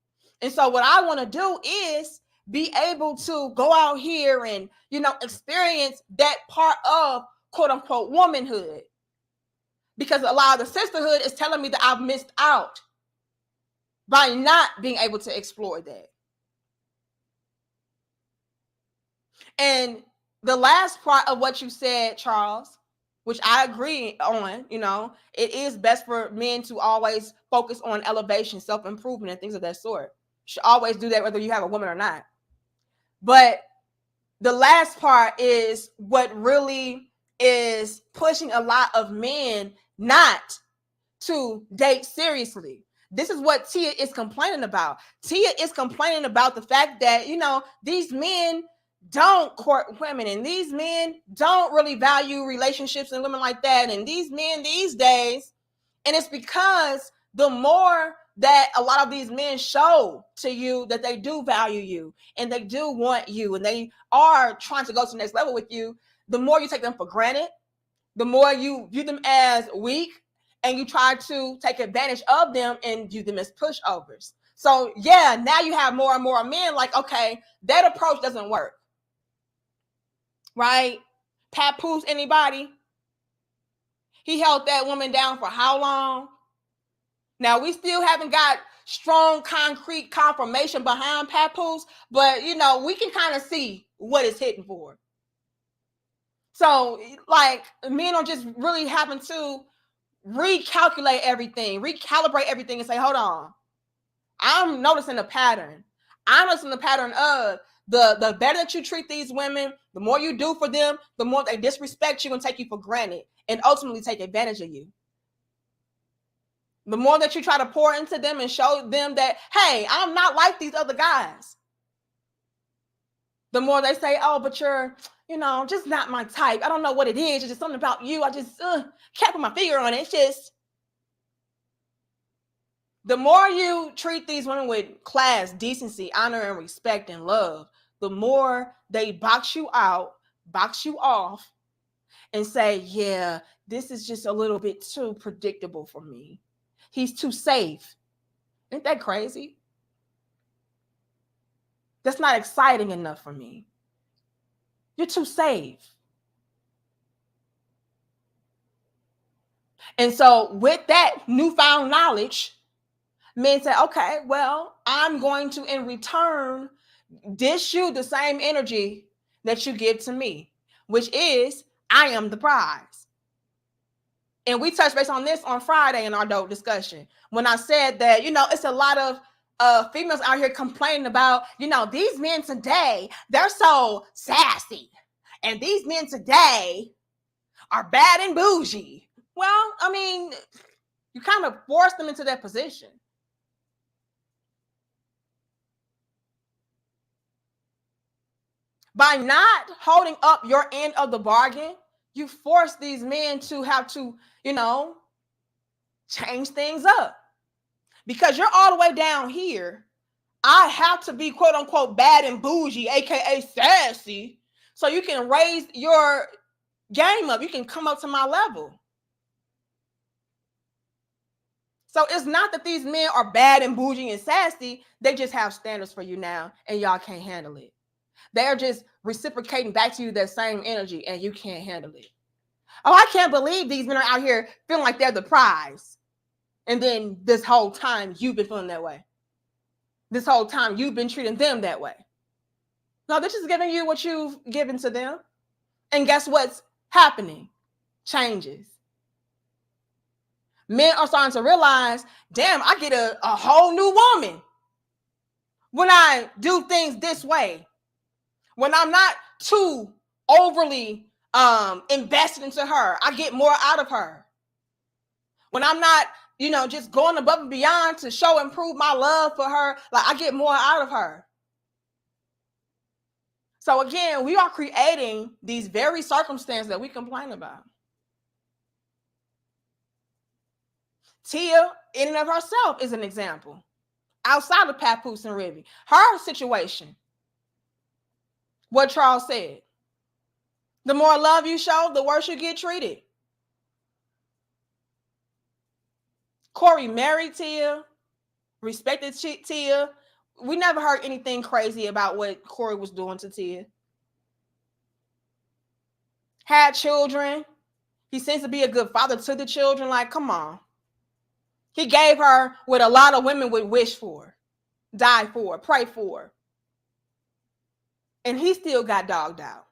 And so what I want to do is be able to go out here and, experience that part of quote unquote womanhood. Because a lot of the sisterhood is telling me that I've missed out by not being able to explore that. And the last part of what you said, Charles, which I agree on, it is best for men to always focus on elevation, self-improvement, and things of that sort. You should always do that whether you have a woman or not. But the last part is what really is pushing a lot of men not to date seriously. This is what Tia is complaining about. Tia is complaining about the fact that, these men don't court women, and these men don't really value relationships and women like that. And these men these days, and it's because the more that a lot of these men show to you that they do value you and they do want you and they are trying to go to the next level with you, the more you take them for granted, the more you view them as weak, and you try to take advantage of them and view them as pushovers. So yeah, now you have more and more men like, okay, that approach doesn't work. Right? Papoose, anybody? He held that woman down for how long? Now, we still haven't got strong, concrete confirmation behind Papoose, but, we can kind of see what it's hitting for. So, like, men are just really having to recalculate everything, recalibrate everything, and say, hold on. I'm noticing a pattern. I'm noticing the pattern of the better that you treat these women, the more you do for them, the more they disrespect you and take you for granted and ultimately take advantage of you. The more that you try to pour into them and show them that, hey, I'm not like these other guys, the more they say, oh, but you're, just not my type. I don't know what it is. It's just something about you. I just can't put my finger on it. It's just, the more you treat these women with class, decency, honor, and respect and love, the more they box you out, box you off, and say, yeah, this is just a little bit too predictable for me. He's too safe. Ain't that crazy? That's not exciting enough for me. You're too safe. And so with that newfound knowledge, men say, okay, well, I'm going to, in return, dish you the same energy that you give to me, which is, I am the prize. And we touched base on this on Friday in our dope discussion, when I said that, it's a lot of females out here complaining about, these men today, they're so sassy. And these men today are bad and bougie. Well, I mean, you kind of force them into that position. By not holding up your end of the bargain, you force these men to have to, change things up. Because you're all the way down here. I have to be quote unquote bad and bougie, aka sassy, so you can raise your game up. You can come up to my level. So it's not that these men are bad and bougie and sassy. They just have standards for you now, and y'all can't handle it. They're just reciprocating back to you that same energy, and you can't handle it. Oh, I can't believe these men are out here feeling like they're the prize. And then this whole time, you've been feeling that way. This whole time, you've been treating them that way. No, they're just giving you what you've given to them. And guess what's happening? Changes. Men are starting to realize, damn, I get a whole new woman when I do things this way. When I'm not too overly invested into her, I get more out of her. When I'm not, just going above and beyond to show and prove my love for her, like I get more out of her. So again, we are creating these very circumstances that we complain about. Tia, in and of herself, is an example. Outside of Papoose and Ribby, her situation, what Charles said, the more love you show, the worse you get treated. Cory married Tia, respected Tia. We never heard anything crazy about what Cory was doing to Tia. Had children. He seems to be a good father to the children. Like, come on. He gave her what a lot of women would wish for, die for, pray for. And he still got dogged out.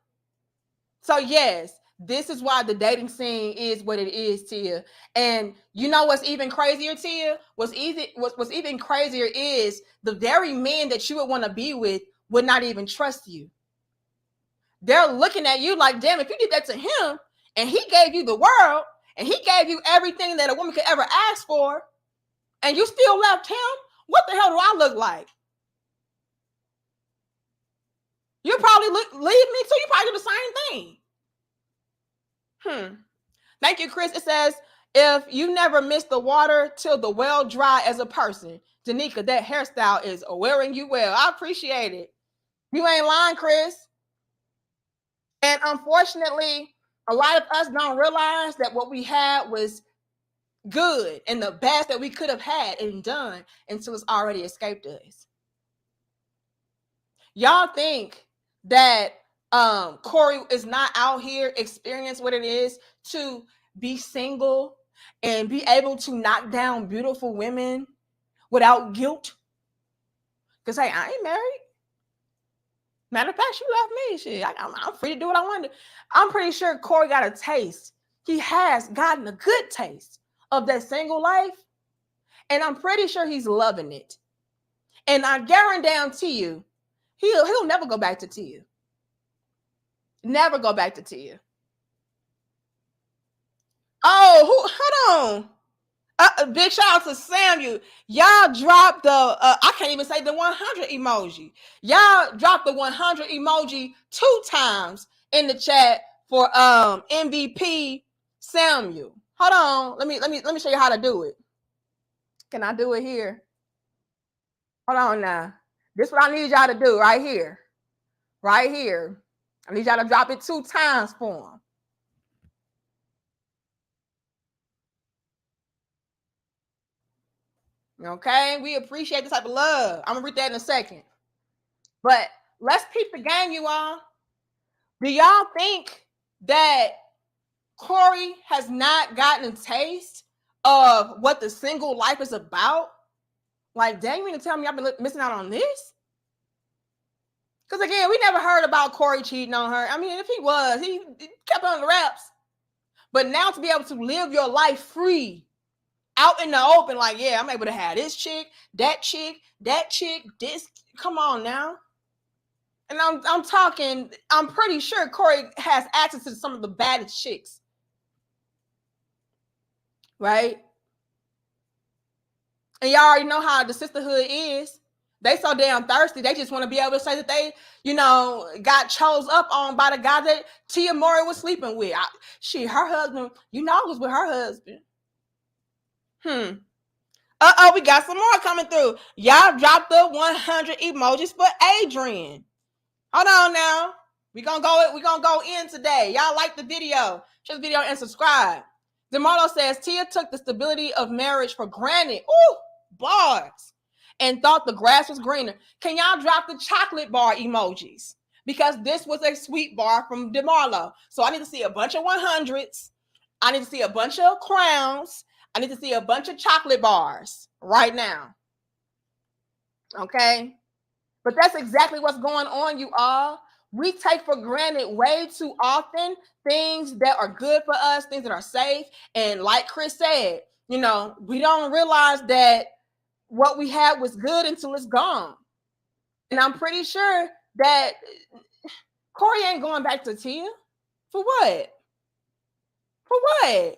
So yes, this is why the dating scene is what it is, Tia. And you know what's even crazier, Tia? What's even crazier is the very men that you would want to be with would not even trust you. They're looking at you like, damn, if you did that to him and he gave you the world and he gave you everything that a woman could ever ask for, and you still left him, what the hell do I look like? You probably leave me too. You probably do the same thing. Thank you, Chris. It says, if you never miss the water till the well dry as a person, Danica, that hairstyle is wearing you well. I appreciate it. You ain't lying, Chris. And unfortunately, a lot of us don't realize that what we had was good and the best that we could have had and done until it's already escaped us. Y'all think that Cory is not out here experiencing what it is to be single and be able to knock down beautiful women without guilt? Because, hey, I ain't married. Matter of fact, she left me. Shit, I'm free to do what I want to. I'm pretty sure Cory got a taste. He has gotten a good taste of that single life. And I'm pretty sure he's loving it. And I guarantee you, he'll never go back to Tia. Never go back to Tia. Oh, hold on. Big shout out to Samuel. Y'all dropped the, I can't even say the 100 emoji. Y'all dropped the 100 emoji 2 times in the chat for MVP Samuel. Hold on. Let me show you how to do it. Can I do it here? Hold on now. This is what I need y'all to do right here. Right here. I need y'all to drop it 2 times for him. Okay, we appreciate this type of love. I'm gonna read that in a second. But let's peep the game, you all. Do y'all think that Cory has not gotten a taste of what the single life is about? Like, dang, you mean to tell me I've been missing out on this? Because again, we never heard about Cory cheating on her. I mean, if he was, he kept on the raps. But now to be able to live your life free, out in the open, like, yeah, I'm able to have this chick, that chick, this. Come on now. And I'm talking, I'm pretty sure Cory has access to some of the baddest chicks. Right? And y'all already know how the sisterhood is. They so damn thirsty. They just want to be able to say that they, got chose up on by the guy that Tia Mowry was sleeping with. Her husband, was with her husband. We got some more coming through. Y'all dropped the 100 emojis for Adrian. Hold on now. We're gonna go in today. Y'all like the video. Share the video and subscribe. DeMarlo says Tia took the stability of marriage for granted. Ooh, bars. And thought the grass was greener. Can y'all drop the chocolate bar emojis? Because this was a sweet bar from DeMarlo. So I need to see a bunch of 100s. I need to see a bunch of crowns. I need to see a bunch of chocolate bars right now. Okay? But that's exactly what's going on, you all. We take for granted way too often things that are good for us, things that are safe. And like Chris said, you know, we don't realize that what we had was good until it's gone. And I'm pretty sure that Cory ain't going back to Tia. For what? For what?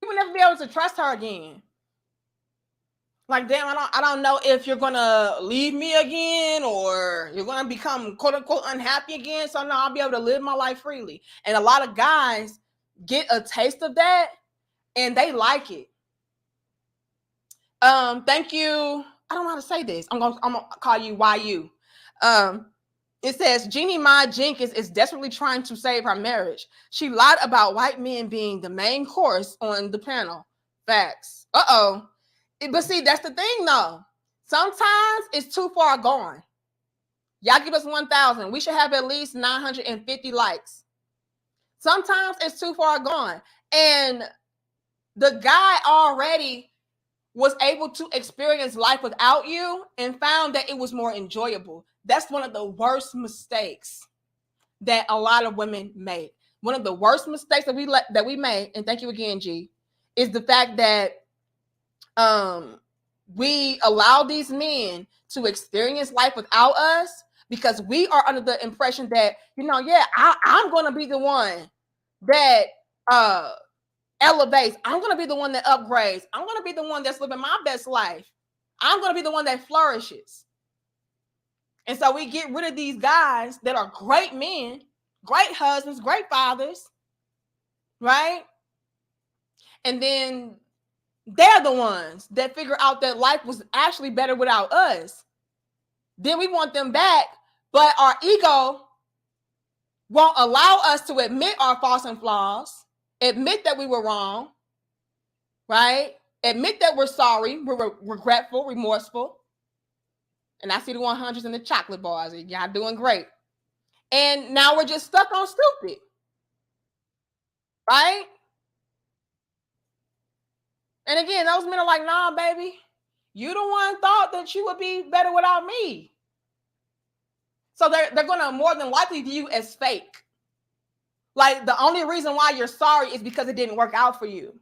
You will never be able to trust her again. Like, damn, I don't know if you're gonna leave me again or you're gonna become quote unquote unhappy again. So no, I'll be able to live my life freely. And a lot of guys get a taste of that and they like it. Thank you. I don't know how to say this. I'm gonna call you YU. It says Jeannie Mai Jenkins is desperately trying to save her marriage. She lied about white men being the main course on the panel. Facts. Uh-oh. But see, that's the thing though. Sometimes it's too far gone. Y'all give us 1,000. We should have at least 950 likes. Sometimes it's too far gone. And the guy already was able to experience life without you and found that it was more enjoyable. That's one of the worst mistakes that a lot of women make. One of the worst mistakes that we made, and thank you again, G, is the fact that we allow these men to experience life without us because we are under the impression that, you know, yeah, I'm going to be the one that elevates. I'm going to be the one that upgrades. I'm going to be the one that's living my best life. I'm going to be the one that flourishes. And so we get rid of these guys that are great men, great husbands, great fathers, right? And then they're the ones that figure out that life was actually better without us. Then we want them back, but our ego won't allow us to admit our faults and flaws, admit that we were wrong, right? Admit that we're sorry, we're regretful, remorseful. And I see the 100s and the chocolate bars. Y'all doing great. And now we're just stuck on stupid, right? And again, those men are like, nah, baby, you the one thought that you would be better without me. So they're going to more than likely view you as fake. Like the only reason why you're sorry is because it didn't work out for you.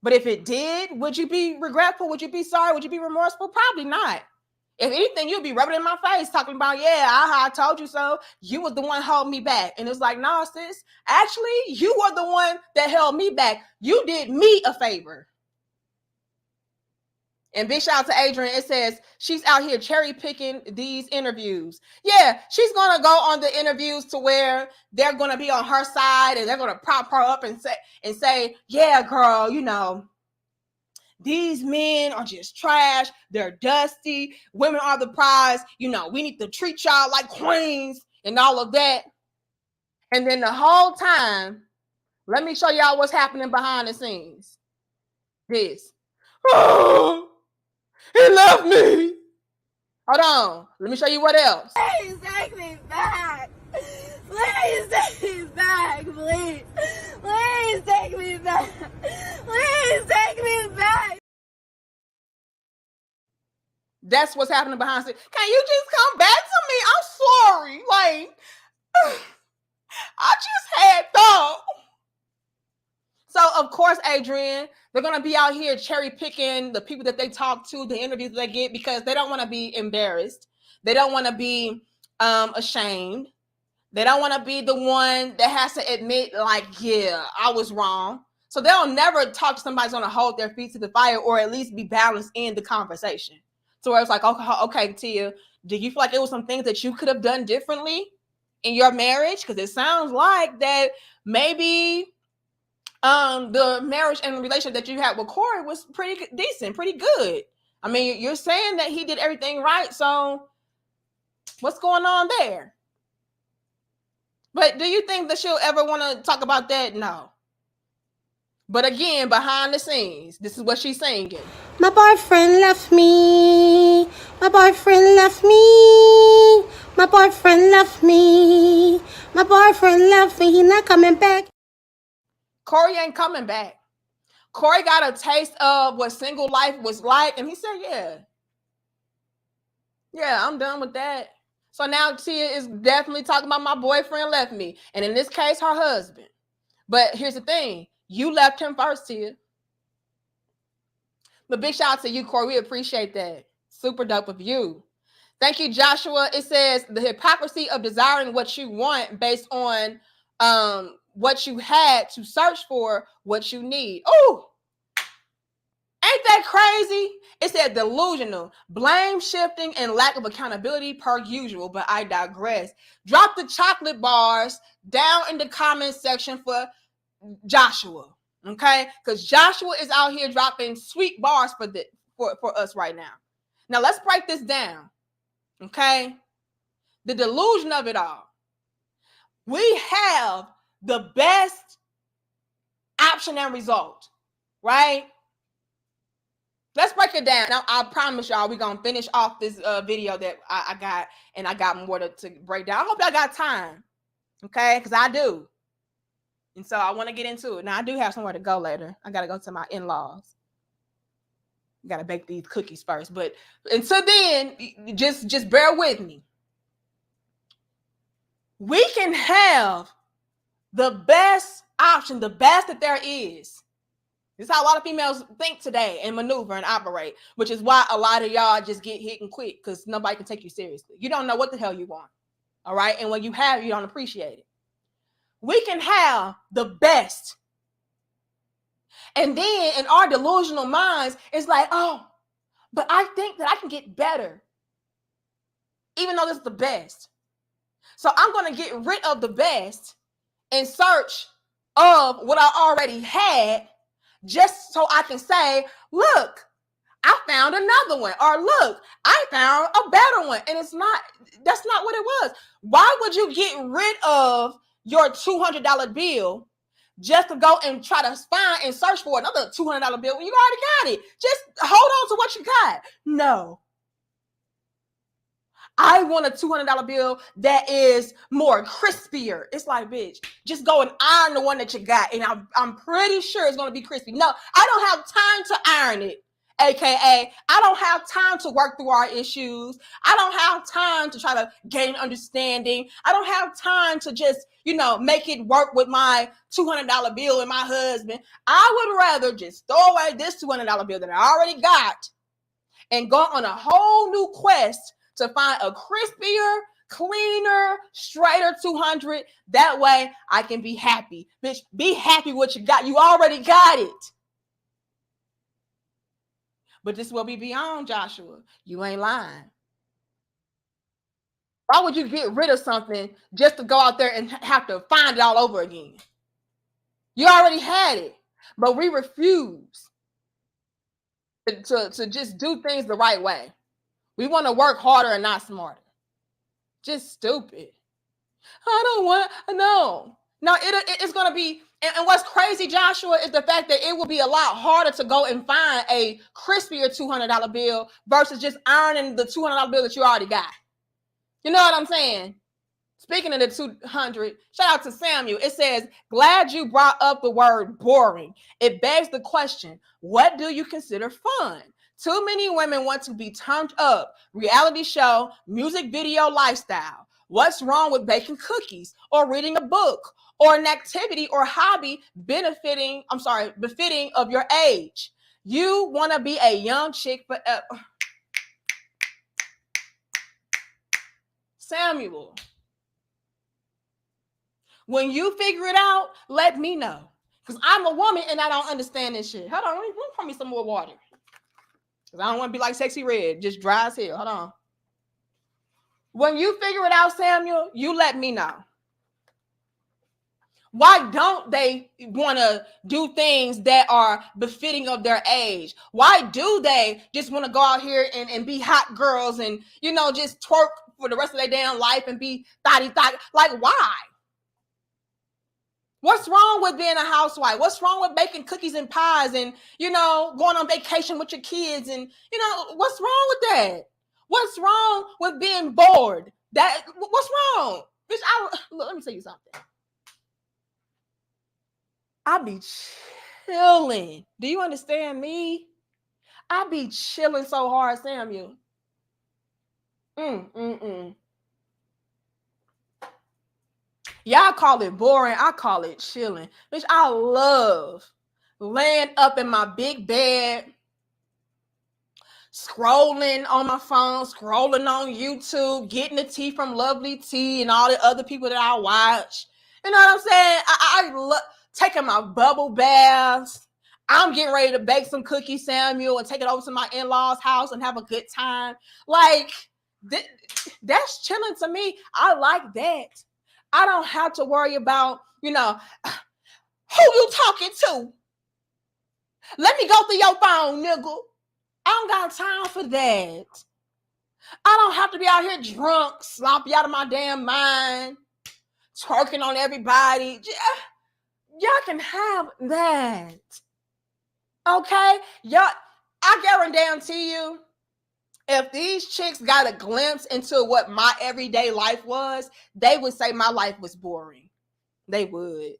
But if it did, would you be regretful? Would you be sorry? Would you be remorseful? Probably not. If anything, you'd be rubbing in my face talking about, yeah, I told you so. You was the one holding me back. And it's like, no, sis, actually, you were the one that held me back. You did me a favor. And big shout out to Adrian. It says she's out here cherry picking these interviews. Yeah, she's going to go on the interviews to where they're going to be on her side and they're going to prop her up and say, yeah, girl, you know, these men are just trash. They're dusty. Women are the prize. You know, we need to treat y'all like queens and all of that. And then the whole time, let me show y'all what's happening behind the scenes. This. Oh, he left me. Hold on. Let me show you what else. Please take me back. Please take me back. Please. Please take me back. Please take me back. That's what's happening behind the scenes. Can you just come back to me? I'm sorry. Like, I just had thought. So, of course, Adrian, they're going to be out here cherry picking the people that they talk to, the interviews that they get, because they don't want to be embarrassed. They don't want to be ashamed. They don't want to be the one that has to admit, like, yeah, I was wrong. So they'll never talk to somebody who's going to hold their feet to the fire or at least be balanced in the conversation. So where it's like, okay, Tia, do you feel like it was some things that you could have done differently in your marriage? Because it sounds like that maybe the marriage and relationship that you had with Cory was pretty decent, pretty good. I mean, you're saying that he did everything right. So What's going on there? But do you think that she'll ever want to talk about that? No. But again, behind the scenes, this is what she's singing. My boyfriend left me. My boyfriend left me. My boyfriend left me. My boyfriend left me. He not coming back. Cory ain't coming back. Cory got a taste of what single life was like, and he said, yeah, I'm done with that. So now Tia is definitely talking about my boyfriend left me. And in this case, her husband. But here's the thing. You left him first, Tia. But big shout out to you, Cory. We appreciate that. Super dope of you. Thank you, Joshua. It says the hypocrisy of desiring what you want based on what you had to search for what you need. Oh, ain't that crazy? It said delusional, blame shifting, and lack of accountability per usual. But I digress. Drop the chocolate bars down in the comment section for Joshua. Okay, because Joshua is out here dropping sweet bars for us right now. Now let's break this down. Okay, the delusion of it all. We have the best option and result, right? Let's break it down. Now I promise y'all we're gonna finish off this video that I got, and I got more to break down. I hope I got time, okay? Because I do. And so I want to get into it. Now, I do have somewhere to go later. I got to go to my in-laws. Got to bake these cookies first. But until then, just bear with me. We can have the best option, the best that there is. This is how a lot of females think today and maneuver and operate, which is why a lot of y'all just get hit and quit because nobody can take you seriously. You don't know what the hell you want. All right? And when you have it, you don't appreciate it. We can have the best. And then in our delusional minds, it's like, oh, but I think that I can get better. Even though this is the best. So I'm going to get rid of the best in search of what I already had, just so I can say, look, I found another one. Or look, I found a better one. And that's not what it was. Why would you get rid of your $200 bill just to go and try to find and search for another $200 bill when you already got it? Just hold on to what you got. No. I want a $200 bill that is more crispier. It's like, bitch, just go and iron the one that you got. And I'm pretty sure it's going to be crispy. No, I don't have time to iron it. AKA, I don't have time to work through our issues. I don't have time to try to gain understanding. I don't have time to just, make it work with my $200 bill and my husband. I would rather just throw away this $200 bill that I already got and go on a whole new quest to find a crispier, cleaner, straighter 200. That way I can be happy. Bitch, be happy with what you got. You already got it. But this will be beyond, Joshua. You ain't lying. Why would you get rid of something just to go out there and have to find it all over again? You already had it. But we refuse to just do things the right way. We want to work harder and not smarter. Just stupid. I don't want, no. No, it's going to be, and what's crazy, Joshua, is the fact that it will be a lot harder to go and find a crispier $200 bill versus just ironing the $200 bill that you already got. You know what I'm saying? Speaking of the 200, shout out to Samuel. It says, glad you brought up the word boring. It begs the question, what do you consider fun? Too many women want to be turned up, reality show, music video lifestyle. What's wrong with baking cookies or reading a book or an activity or hobby befitting of your age? You want to be a young chick forever. Samuel, when you figure it out, let me know. Because I'm a woman and I don't understand this shit. Hold on, let me pour me some more water. Because I don't want to be like Sexy Red, just dry as hell. Hold on. When you figure it out, Samuel, you let me know. Why don't they want to do things that are befitting of their age? Why do they just want to go out here and be hot girls and, just twerk for the rest of their damn life and be thotty. Like, why? What's wrong with being a housewife? What's wrong with baking cookies and pies and, you know, going on vacation with your kids? And, you know, what's wrong with that? What's wrong with being bored? What's wrong? Bitch, look, let me tell you something. I be chilling. Do you understand me? I be chilling so hard, Samuel. Y'all call it boring. I call it chilling. Bitch, I love laying up in my big bed, scrolling on my phone, scrolling on YouTube, getting the tea from Lovely Tea and all the other people that I watch. You know what I'm saying? I love taking my bubble baths. I'm getting ready to bake some cookies, Samuel, and take it over to my in-laws' house and have a good time. Like, that's chilling to me. I like that. I don't have to worry about, you know, who you talking to. Let me go through your phone, nigga. I don't got time for that. I don't have to be out here drunk, sloppy out of my damn mind, twerking on everybody. Y'all can have that. Okay? I guarantee you, if these chicks got a glimpse into what my everyday life was, they would say my life was boring. They would.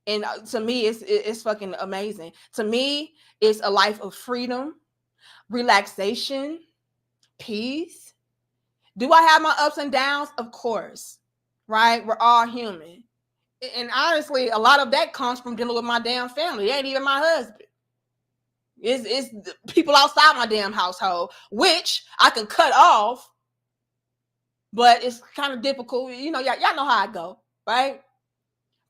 And to me, it's fucking amazing. To me, it's a life of freedom, relaxation, peace. Do I have my ups and downs? Of course, right? We're all human. And honestly, a lot of that comes from dealing with my damn family. It ain't even my husband. It's people outside my damn household, which I can cut off, but it's kind of difficult. You know, y'all know how I go, right?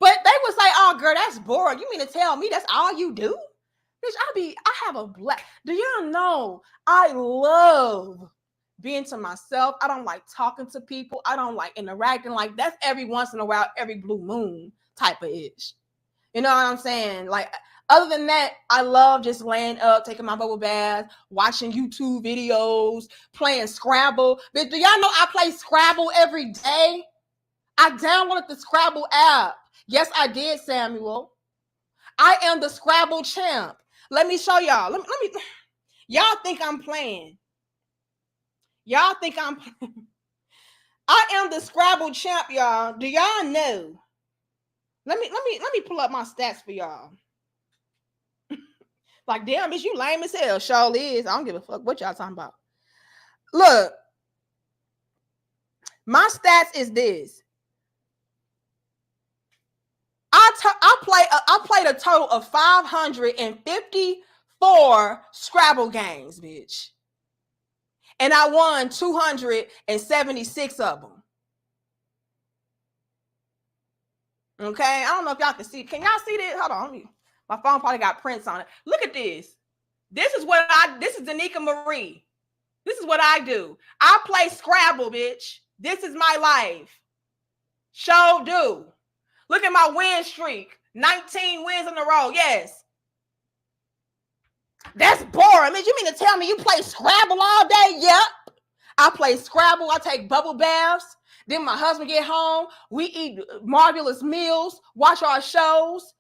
But they would say, "Oh, girl, that's boring. You mean to tell me that's all you do?" Bitch, I have a black. Do y'all know I love being to myself? I don't like talking to people. I don't like interacting. Like, that's every once in a while, every blue moon type of ish. You know what I'm saying? Like, other than that, I love just laying up, taking my bubble bath, watching YouTube videos, playing Scrabble. But do y'all know I play Scrabble every day? I downloaded the Scrabble app. Yes, I did, Samuel. I am the Scrabble champ. Let me show y'all. Let me. Y'all think I'm playing. Y'all think I'm playing. I am the Scrabble champ, y'all. Do y'all know? Let me pull up my stats for y'all. Like, damn, bitch, you lame as hell. Sure is. I don't give a fuck what y'all talking about. Look, my stats is this. I played a total of 554 Scrabble games, bitch. And I won 276 of them. Okay, I don't know if y'all can see. Can y'all see this? Hold on. My phone probably got prints on it. Look at this. This is Danica Marie. This is what I do. I play Scrabble, bitch. This is my life. Show do. Look at my win streak. 19 wins in a row. Yes. That's boring. Man, you mean to tell me you play Scrabble all day? Yep. I play Scrabble. I take bubble baths. Then my husband get home. We eat marvelous meals, watch our shows.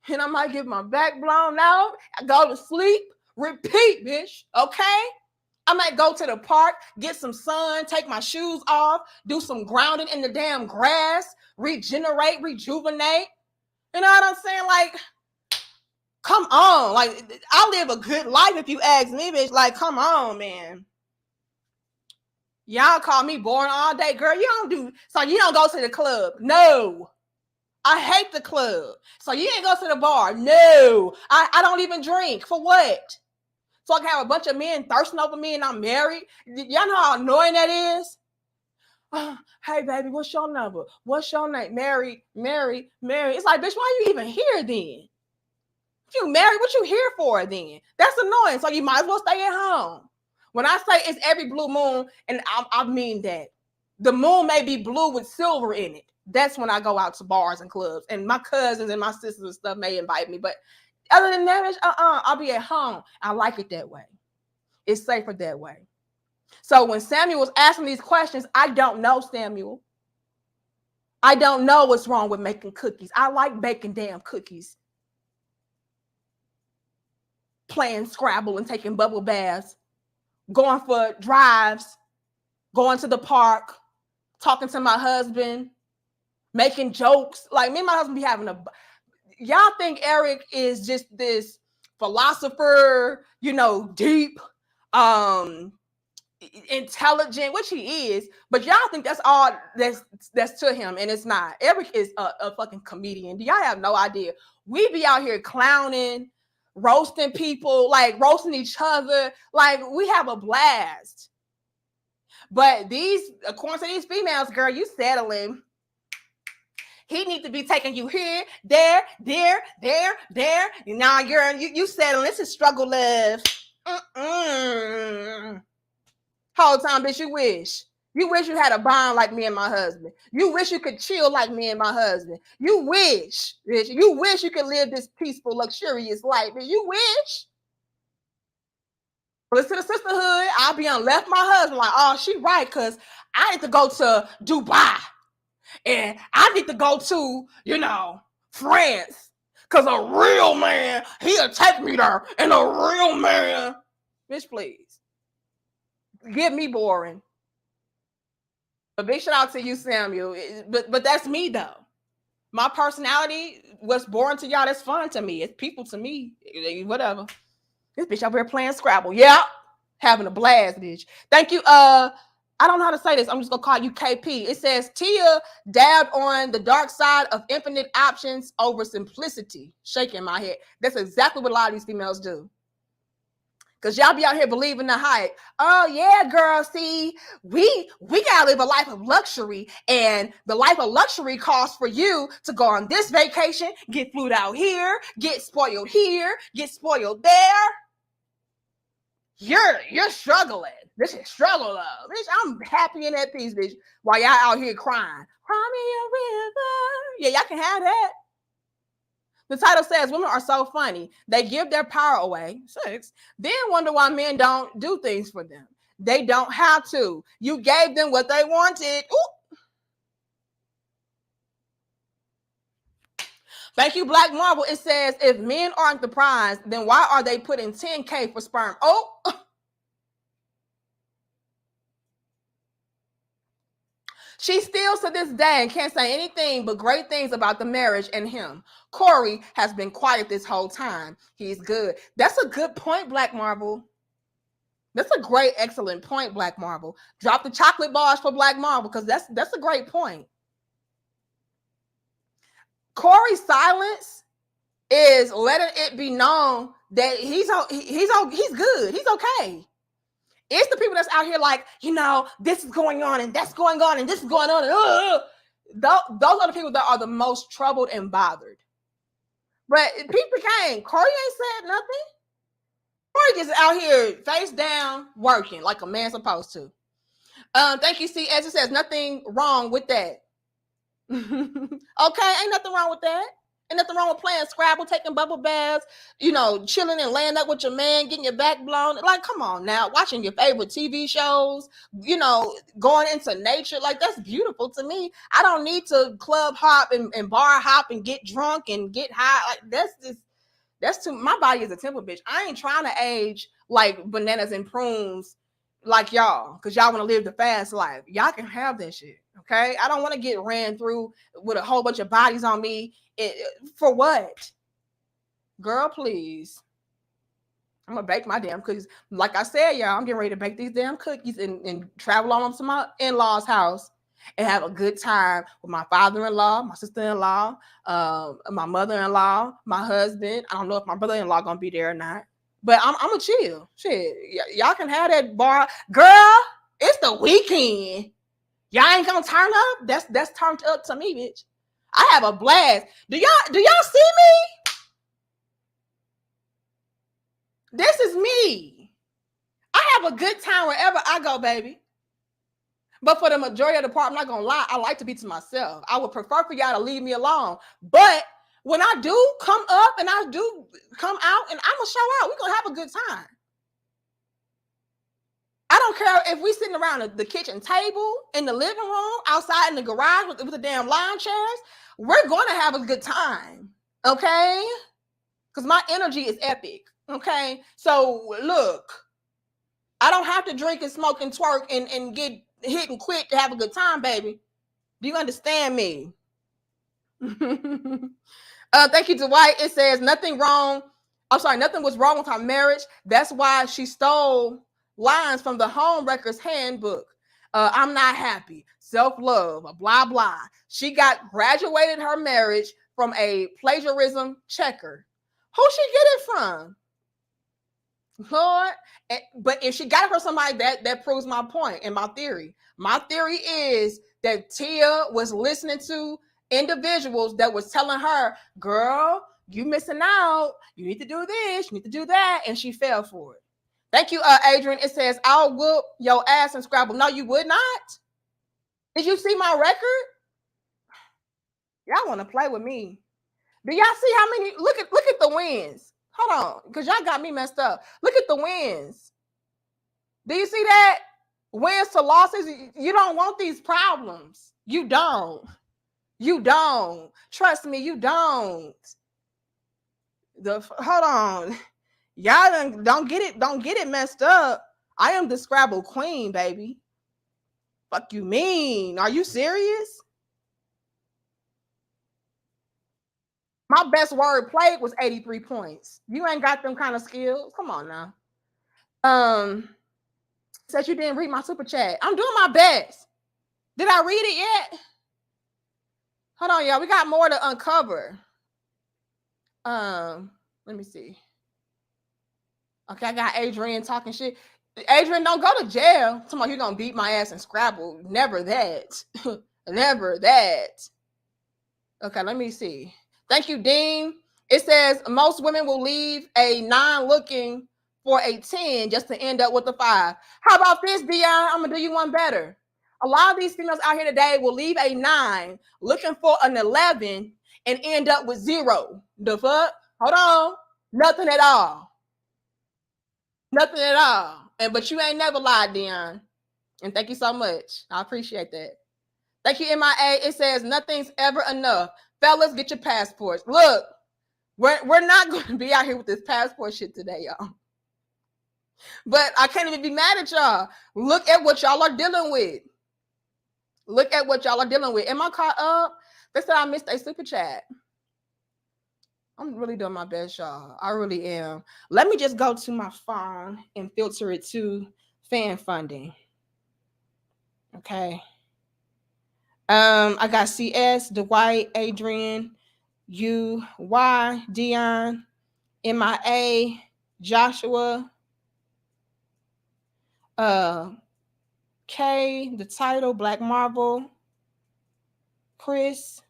And I might get my back blown out. I go to sleep. Repeat, bitch. Okay? I might go to the park, get some sun, take my shoes off, do some grounding in the damn grass, regenerate, rejuvenate. You know what I'm saying? Like, come on. Like, I live a good life if you ask me, bitch. Like, come on, man. Y'all call me boring all day. Girl, you don't go to the club. No. I hate the club. So you ain't go to the bar. No. I don't even drink. For what? So I can have a bunch of men thirsting over me and I'm married. Y'all know how annoying that is? Hey, baby, what's your number? What's your name? Mary. It's like, bitch, why are you even here then? If you married, what you here for then? That's annoying. So you might as well stay at home. When I say it's every blue moon, and I mean that. The moon may be blue with silver in it. That's when I go out to bars and clubs. And my cousins and my sisters and stuff may invite me. But other than that, I'll be at home. I like it that way. It's safer that way. So when Samuel was asking these questions, I don't know, Samuel. I don't know what's wrong with making cookies. I like baking damn cookies. Playing Scrabble and taking bubble baths, going for drives, going to the park, talking to my husband, making jokes. Like me and my husband be having a... Y'all think Eric is just this philosopher, deep, intelligent, which he is, but y'all think that's all that's to him, and it's not. Eric is a fucking comedian. Do y'all have no idea? We be out here clowning, roasting people, like roasting each other, like we have a blast. But according to these females, girl, you settling. He needs to be taking you here, there. Nah, girl, you settling. This is struggle love. Whole time, bitch, you wish. You wish you had a bond like me and my husband. You wish you could chill like me and my husband. You wish, bitch. You wish you could live this peaceful, luxurious life. Bitch. You wish. Listen to the Sisterhood. I'll be on left my husband like, oh, she right, because I need to go to Dubai. And I need to go to, France. Because a real man, he'll take me there. And a real man, bitch, please. Get me boring. A big shout out to you, Samuel. But that's me, though. My personality, what's boring to y'all, that's fun to me. It's people to me. Whatever. This bitch over here playing Scrabble. Yeah. Having a blast, bitch. Thank you. I don't know how to say this. I'm just going to call you KP. It says, Tia dabbed on the dark side of infinite options over simplicity. Shaking my head. That's exactly what a lot of these females do. Because y'all be out here believing the hype. Oh, yeah, girl, see, we got to live a life of luxury. And the life of luxury calls for you to go on this vacation, get flued out here, get spoiled here, get spoiled there. You're struggling. This is struggle love. Bitch, I'm happy and at peace, bitch, while y'all out here crying. Cry me a river. Yeah, y'all can have that. The title says, women are so funny. They give their power away, sex, then wonder why men don't do things for them. They don't have to. You gave them what they wanted. Ooh. Thank you, Black Marble. It says, if men aren't the prize, then why are they putting $10K for sperm? Oh. She still to this day can't say anything but great things about the marriage and him. Cory has been quiet this whole time. He's good. That's a good point, Black Marble. That's a great, excellent point, Black Marble. Drop the chocolate bars for Black Marble because that's a great point. Cory's silence is letting it be known that he's good. He's okay. It's the people that's out here like, this is going on and that's going on and this is going on. And, those are the people that are the most troubled and bothered. But people came. Cory ain't said nothing. Cory just out here face down working like a man supposed to. Thank you, C. As it says, nothing wrong with that. Okay, ain't nothing wrong with that. Ain't nothing wrong with playing Scrabble, taking bubble baths, chilling and laying up with your man, getting your back blown. Like, come on now, watching your favorite TV shows, going into nature. Like, that's beautiful to me. I don't need to club hop and bar hop and get drunk and get high. Like, that's too, my body is a temple, bitch. I ain't trying to age like bananas and prunes like y'all, because y'all want to live the fast life. Y'all can have that shit, okay? I don't want to get ran through with a whole bunch of bodies on me. For what? Girl, please. I'm gonna bake my damn cookies. Like I said, y'all, I'm getting ready to bake these damn cookies and travel on them to my in-laws' house and have a good time with my father-in-law, my sister-in-law, my mother-in-law, my husband. I don't know if my brother-in-law gonna be there or not, but I'm gonna chill. Shit, y'all can have that bar. Girl, it's the weekend. Y'all ain't gonna turn up? That's turned up to me, bitch. I have a blast. Do y'all see me? This is me. I have a good time wherever I go, baby. But for the majority of the part, I'm not gonna lie, I like to be to myself. I would prefer for y'all to leave me alone. But when I do come up and I do come out and I'm gonna show out, we're gonna have a good time. I don't care if we sitting around the kitchen table, in the living room, outside in the garage with the damn lawn chairs. We're going to have a good time, okay? Because my energy is epic, okay? So look, I don't have to drink and smoke and twerk and get hit and quit to have a good time, baby. Do you understand me? Thank you, Dwight. It says nothing was wrong with her marriage. That's why she stole lines from the home wreckers handbook. I'm not happy. Self-love, blah, blah. She graduated her marriage from a plagiarism checker. Who she get it from? Lord. But if she got it from somebody, that proves my point and my theory. My theory is that Tia was listening to individuals that was telling her, girl, you missing out. You need to do this. You need to do that. And she fell for it. Thank you, Adrian. It says, I'll whoop your ass and Scrabble. No, you would not. Did you see my record? Y'all want to play with me. Do y'all see how many? Look at the wins. Hold on, because y'all got me messed up. Look at the wins. Do you see that? Wins to losses. You don't want these problems. You don't. You don't. Trust me, you don't. Hold on. Y'all don't get it messed up. I am the Scrabble queen, baby. Fuck you mean? Are you serious? My best word played was 83 points. You ain't got them kind of skills. Come on now. Said you didn't read my super chat. I'm doing my best. Did I read it yet? Hold on, y'all. We got more to uncover. Let me see. Okay, I got Adrian talking shit. Adrian, don't go to jail. Tomorrow you're gonna beat my ass in Scrabble. Never that. Never that. Okay, let me see. Thank you, Dean. It says most women will leave a 9 looking for a 10 just to end up with a 5. How about this, Dion? I'm gonna do you one better. A lot of these females out here today will leave a 9 looking for an 11 and end up with 0. The fuck? Hold on. Nothing at all. Nothing at all. But you ain't never lied, Dion. And thank you so much. I appreciate that. Thank you, MIA. It says nothing's ever enough. Fellas, get your passports. Look, we're not going to be out here with this passport shit today, y'all. But I can't even be mad at y'all. Look at what y'all are dealing with. Look at what y'all are dealing with. Am I caught up? They said I missed a super chat. I'm really doing my best, y'all. I really am. Let me just go to my phone and filter it to fan funding. Okay. I got CS, Dwight, Adrian, Y, Dion, MIA, Joshua, K, the title, Black Marvel, Chris.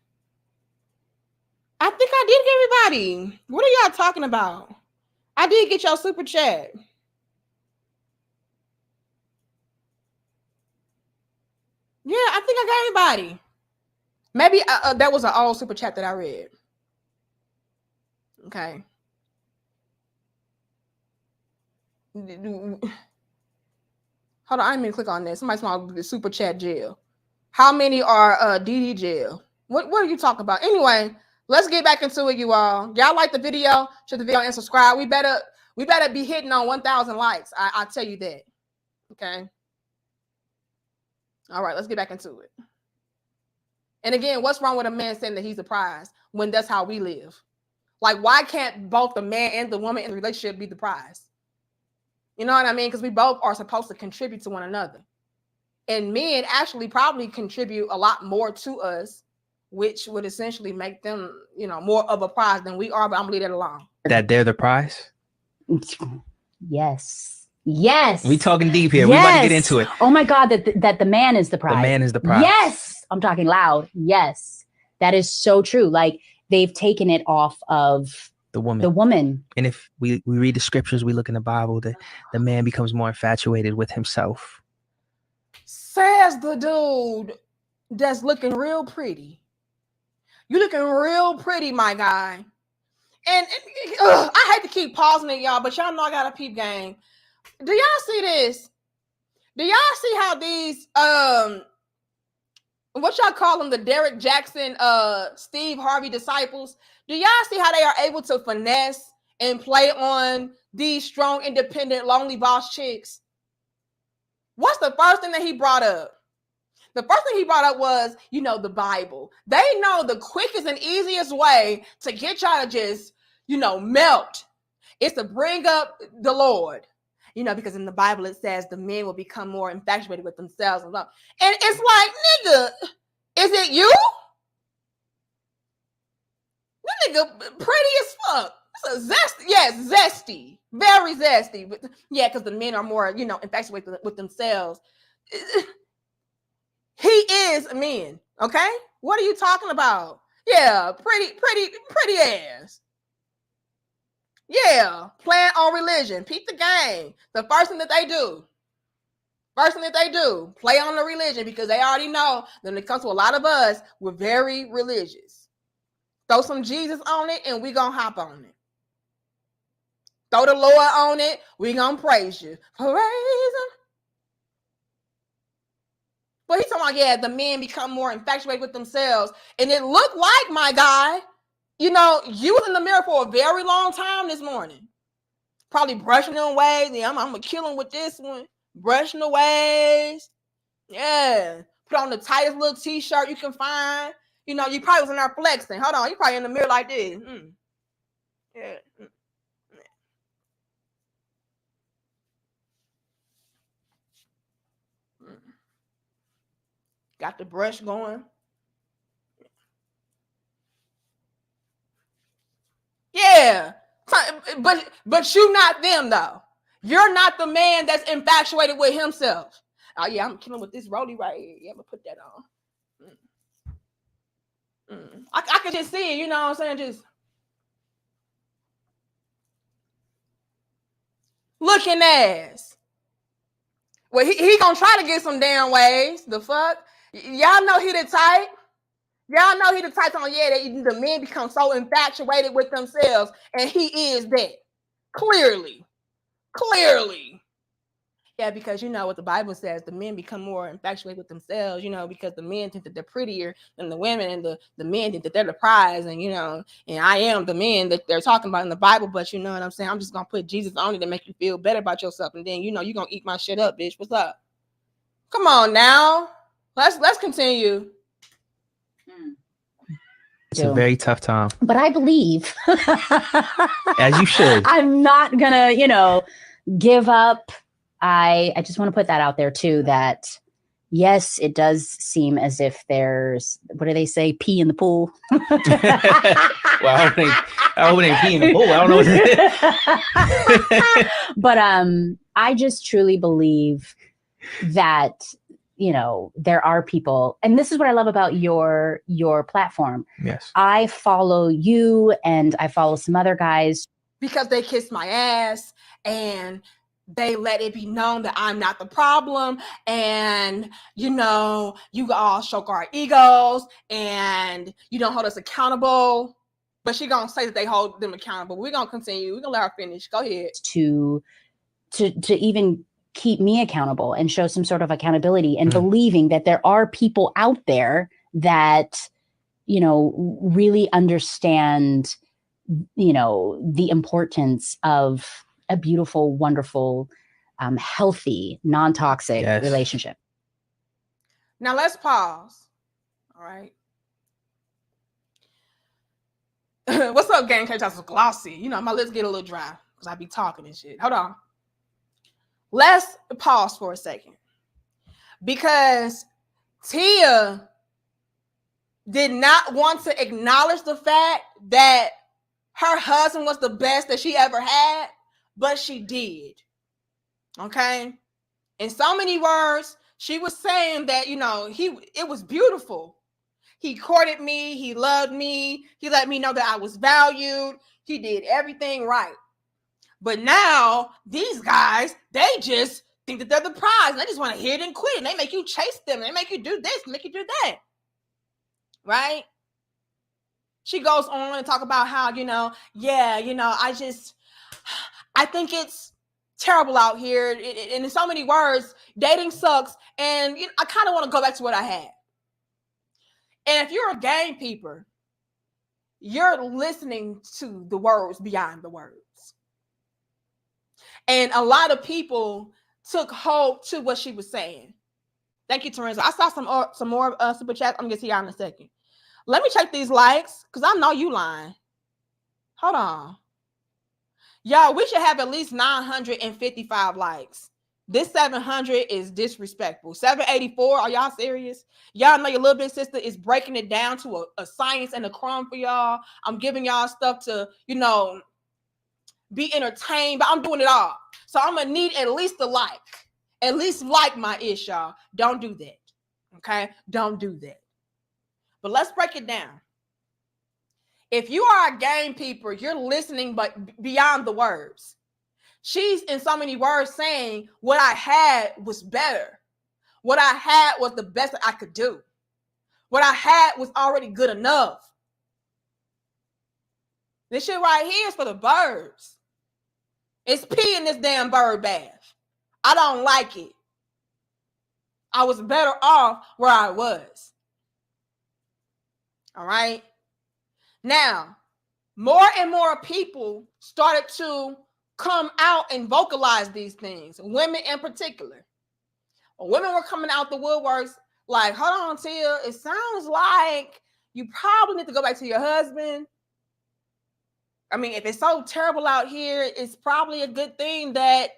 I think I did get everybody. What are y'all talking about? I did get y'all super chat. Yeah, I think I got everybody. Maybe that was an old super chat that I read. Okay. Hold on, I didn't mean to click on that. Somebody small the super chat jail. How many are DD jail? What are you talking about? Anyway, let's get back into it, you all. Y'all like the video? Share the video and subscribe. We better be hitting on 1,000 likes. I tell you that. Okay. All right, let's get back into it. And again, what's wrong with a man saying that he's a prize when that's how we live? Like, why can't both the man and the woman in the relationship be the prize? You know what I mean? Because we both are supposed to contribute to one another. And men actually probably contribute a lot more to us, which would essentially make them, more of a prize than we are. But I'm gonna leave that alone. That they're the prize? Yes. Yes. We talking deep here. Yes. We about to get into it. Oh my God, that the man is the prize. The man is the prize. Yes. I'm talking loud. Yes. That is so true. Like, they've taken it off of the woman. And if we read the scriptures, we look in the Bible, the man becomes more infatuated with himself. Says the dude that's looking real pretty. You looking real pretty, my guy. And I hate to keep pausing it, y'all, but y'all know I got a peep game. Do y'all see this? Do y'all see how these what y'all call them, the Derek Jackson, Steve Harvey disciples? Do y'all see how they are able to finesse and play on these strong, independent, lonely boss chicks? What's the first thing that he brought up? The first thing he brought up was, the Bible. They know the quickest and easiest way to get y'all to just, melt is to bring up the Lord. Because in the Bible it says the men will become more infatuated with themselves. And it's like, nigga, is it you? That nigga pretty as fuck. It's a zesty. Yes, zesty. Very zesty. But yeah, because the men are more, infatuated with themselves. He is men, okay? What are you talking about? Yeah, pretty ass. Yeah, playing on religion. Peep the game. The first thing that they do, play on the religion, because they already know that when it comes to a lot of us, we're very religious. Throw some Jesus on it and we gonna hop on it. Throw the Lord on it, we gonna praise you. Praise him. But he's talking about, the men become more infatuated with themselves. And it looked like, my guy, you was in the mirror for a very long time this morning. Probably brushing them waves. Yeah, I'm going to kill him with this one. Brushing the waves. Yeah. Put on the tightest little t-shirt you can find. You probably was in there flexing. Hold on. You probably in the mirror like this. Yeah. Got the brush going. Yeah. But you not them, though. You're not the man that's infatuated with himself. Oh, yeah, I'm killing with this rollie right here. Yeah, I'm going to put that on. I could just see it, you know what I'm saying? Just looking ass. Well, he gonna try to get some damn waves. The fuck? Y'all know he the type. Y'all know he the type on, the men become so infatuated with themselves, and he is that. Clearly. Yeah, because what the Bible says, the men become more infatuated with themselves, because the men think that they're prettier than the women, and the men think that they're the prize, and and I am the men that they're talking about in the Bible, but you know what I'm saying? I'm just gonna put Jesus on it to make you feel better about yourself, and then you're gonna eat my shit up, bitch. What's up? Come on now. Let's continue. It's a very tough time. But I believe, as you should, I'm not gonna, give up. I just want to put that out there too, that yes, it does seem as if there's, what do they say, pee in the pool? Well, I hope it ain't pee in the pool. I don't know. But I just truly believe that there are people, and this is what I love about your platform. Yes. I follow you and I follow some other guys because they kiss my ass and they let it be known that I'm not the problem, and you all stroke our egos and you don't hold us accountable. But she gonna say that they hold them accountable. We're gonna continue. We're gonna let her finish. Go ahead. To even keep me accountable and show some sort of accountability, and believing that there are people out there that really understand the importance of a beautiful, wonderful, healthy, non-toxic relationship. Now let's pause. All right. What's up, gang? That's glossy. My lips get a little dry because I be talking and shit. Hold on. Let's pause for a second, because Tia did not want to acknowledge the fact that her husband was the best that she ever had, but she did. Okay? In so many words, she was saying that, it was beautiful. He courted me. He loved me. He let me know that I was valued. He did everything right. But now these guys, they just think that they're the prize. And they just want to hit and quit. And they make you chase them. They make you do this, make you do that. Right? She goes on and talk about how, I think it's terrible out here. And in so many words, dating sucks, and I kind of want to go back to what I had. And if you're a game peeper, you're listening to the words beyond the words. And a lot of people took hold to what she was saying. Thank you, Teresa. I saw some more super chats. I'm going to see y'all in a second. Let me check these likes, because I know you lying. Hold on. Y'all, we should have at least 955 likes. This 700 is disrespectful. 784, are y'all serious? Y'all know your little big sister is breaking it down to a science and a crumb for y'all. I'm giving y'all stuff to, be entertained, but I'm doing it all. So I'm going to need at least a like. At least like my ish, y'all. Don't do that. Okay? Don't do that. But let's break it down. If you are a game peeper, you're listening but beyond the words. She's in so many words saying what I had was better. What I had was the best that I could do. What I had was already good enough. This shit right here is for the birds. It's pee in this damn bird bath. I don't like it. I was better off where I was. All right. Now, more and more people started to come out and vocalize these things, women in particular. Women were coming out the woodworks like, hold on, Tia, it sounds like you probably need to go back to your husband. I mean, if it's so terrible out here, it's probably a good thing that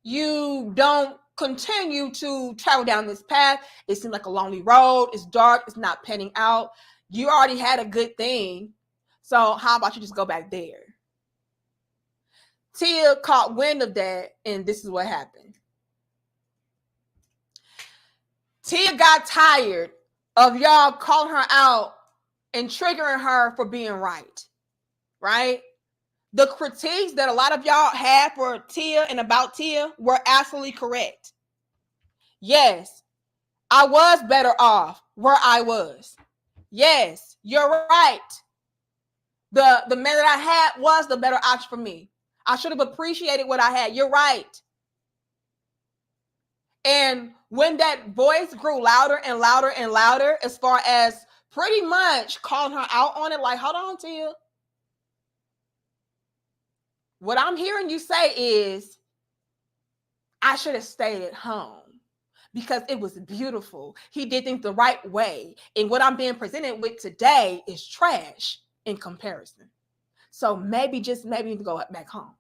you don't continue to travel down this path. It seems like a lonely road. It's dark. It's not panning out. You already had a good thing. So how about you just go back there? Tia caught wind of that, and this is what happened. Tia got tired of y'all calling her out and triggering her for being right? The critiques that a lot of y'all had for Tia and about Tia were absolutely correct. Yes, I was better off where I was. Yes, you're right. The man that I had was the better option for me. I should have appreciated what I had. You're right. And when that voice grew louder and louder and louder, as far as pretty much calling her out on it, like, hold on, Tia. What I'm hearing you say is, I should have stayed at home because it was beautiful. He did things the right way. And what I'm being presented with today is trash in comparison. So maybe, just maybe, you need to go back home.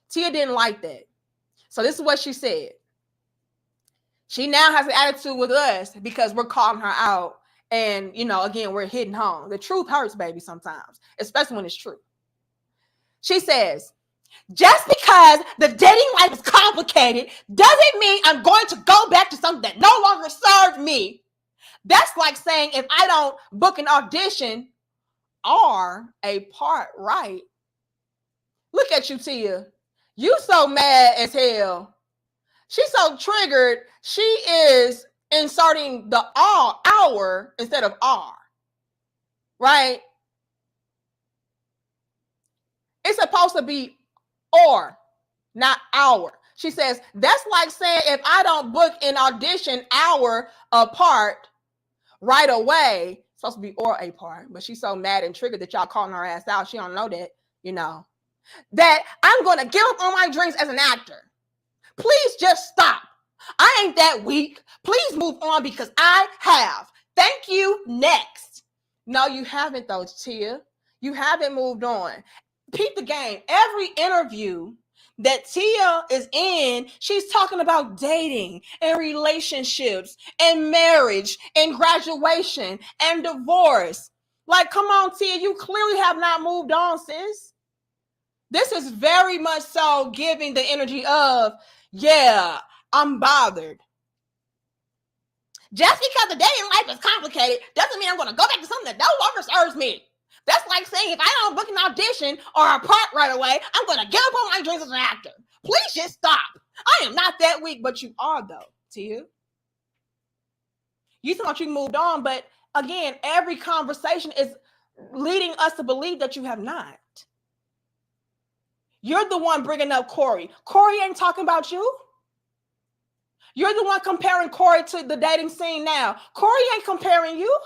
Tia didn't like that. So this is what she said. She now has an attitude with us because we're calling her out. And, again, we're hitting home. The truth hurts, baby, sometimes, especially when it's true. She says, just because the dating life is complicated doesn't mean I'm going to go back to something that no longer serves me. That's like saying if I don't book an audition or a part right. Look at you, Tia. You so mad as hell. She's so triggered. She is inserting the hour instead of R. Right? It's supposed to be or, not hour. She says, that's like saying if I don't book an audition hour apart right away, it's supposed to be or a part, but she's so mad and triggered that y'all calling her ass out. She don't know that, that I'm going to give up on my dreams as an actor. Please just stop. I ain't that weak. Please move on because I have. Thank you. Next. No, you haven't though, Tia. You haven't moved on. Peep the game. Every interview that Tia is in, she's talking about dating and relationships and marriage and graduation and divorce. Like, come on, Tia, you clearly have not moved on, sis. This is very much so giving the energy of, yeah, I'm bothered. Just because the dating life is complicated doesn't mean I'm going to go back to something that no longer serves me. That's like saying if I don't book an audition or a part right away, I'm going to give up on my dreams as an actor. Please just stop. I am not that weak, but you are though, Tia. You thought you moved on, but again, every conversation is leading us to believe that you have not. You're the one bringing up Cory. Cory ain't talking about you. You're the one comparing Cory to the dating scene now. Cory ain't comparing you.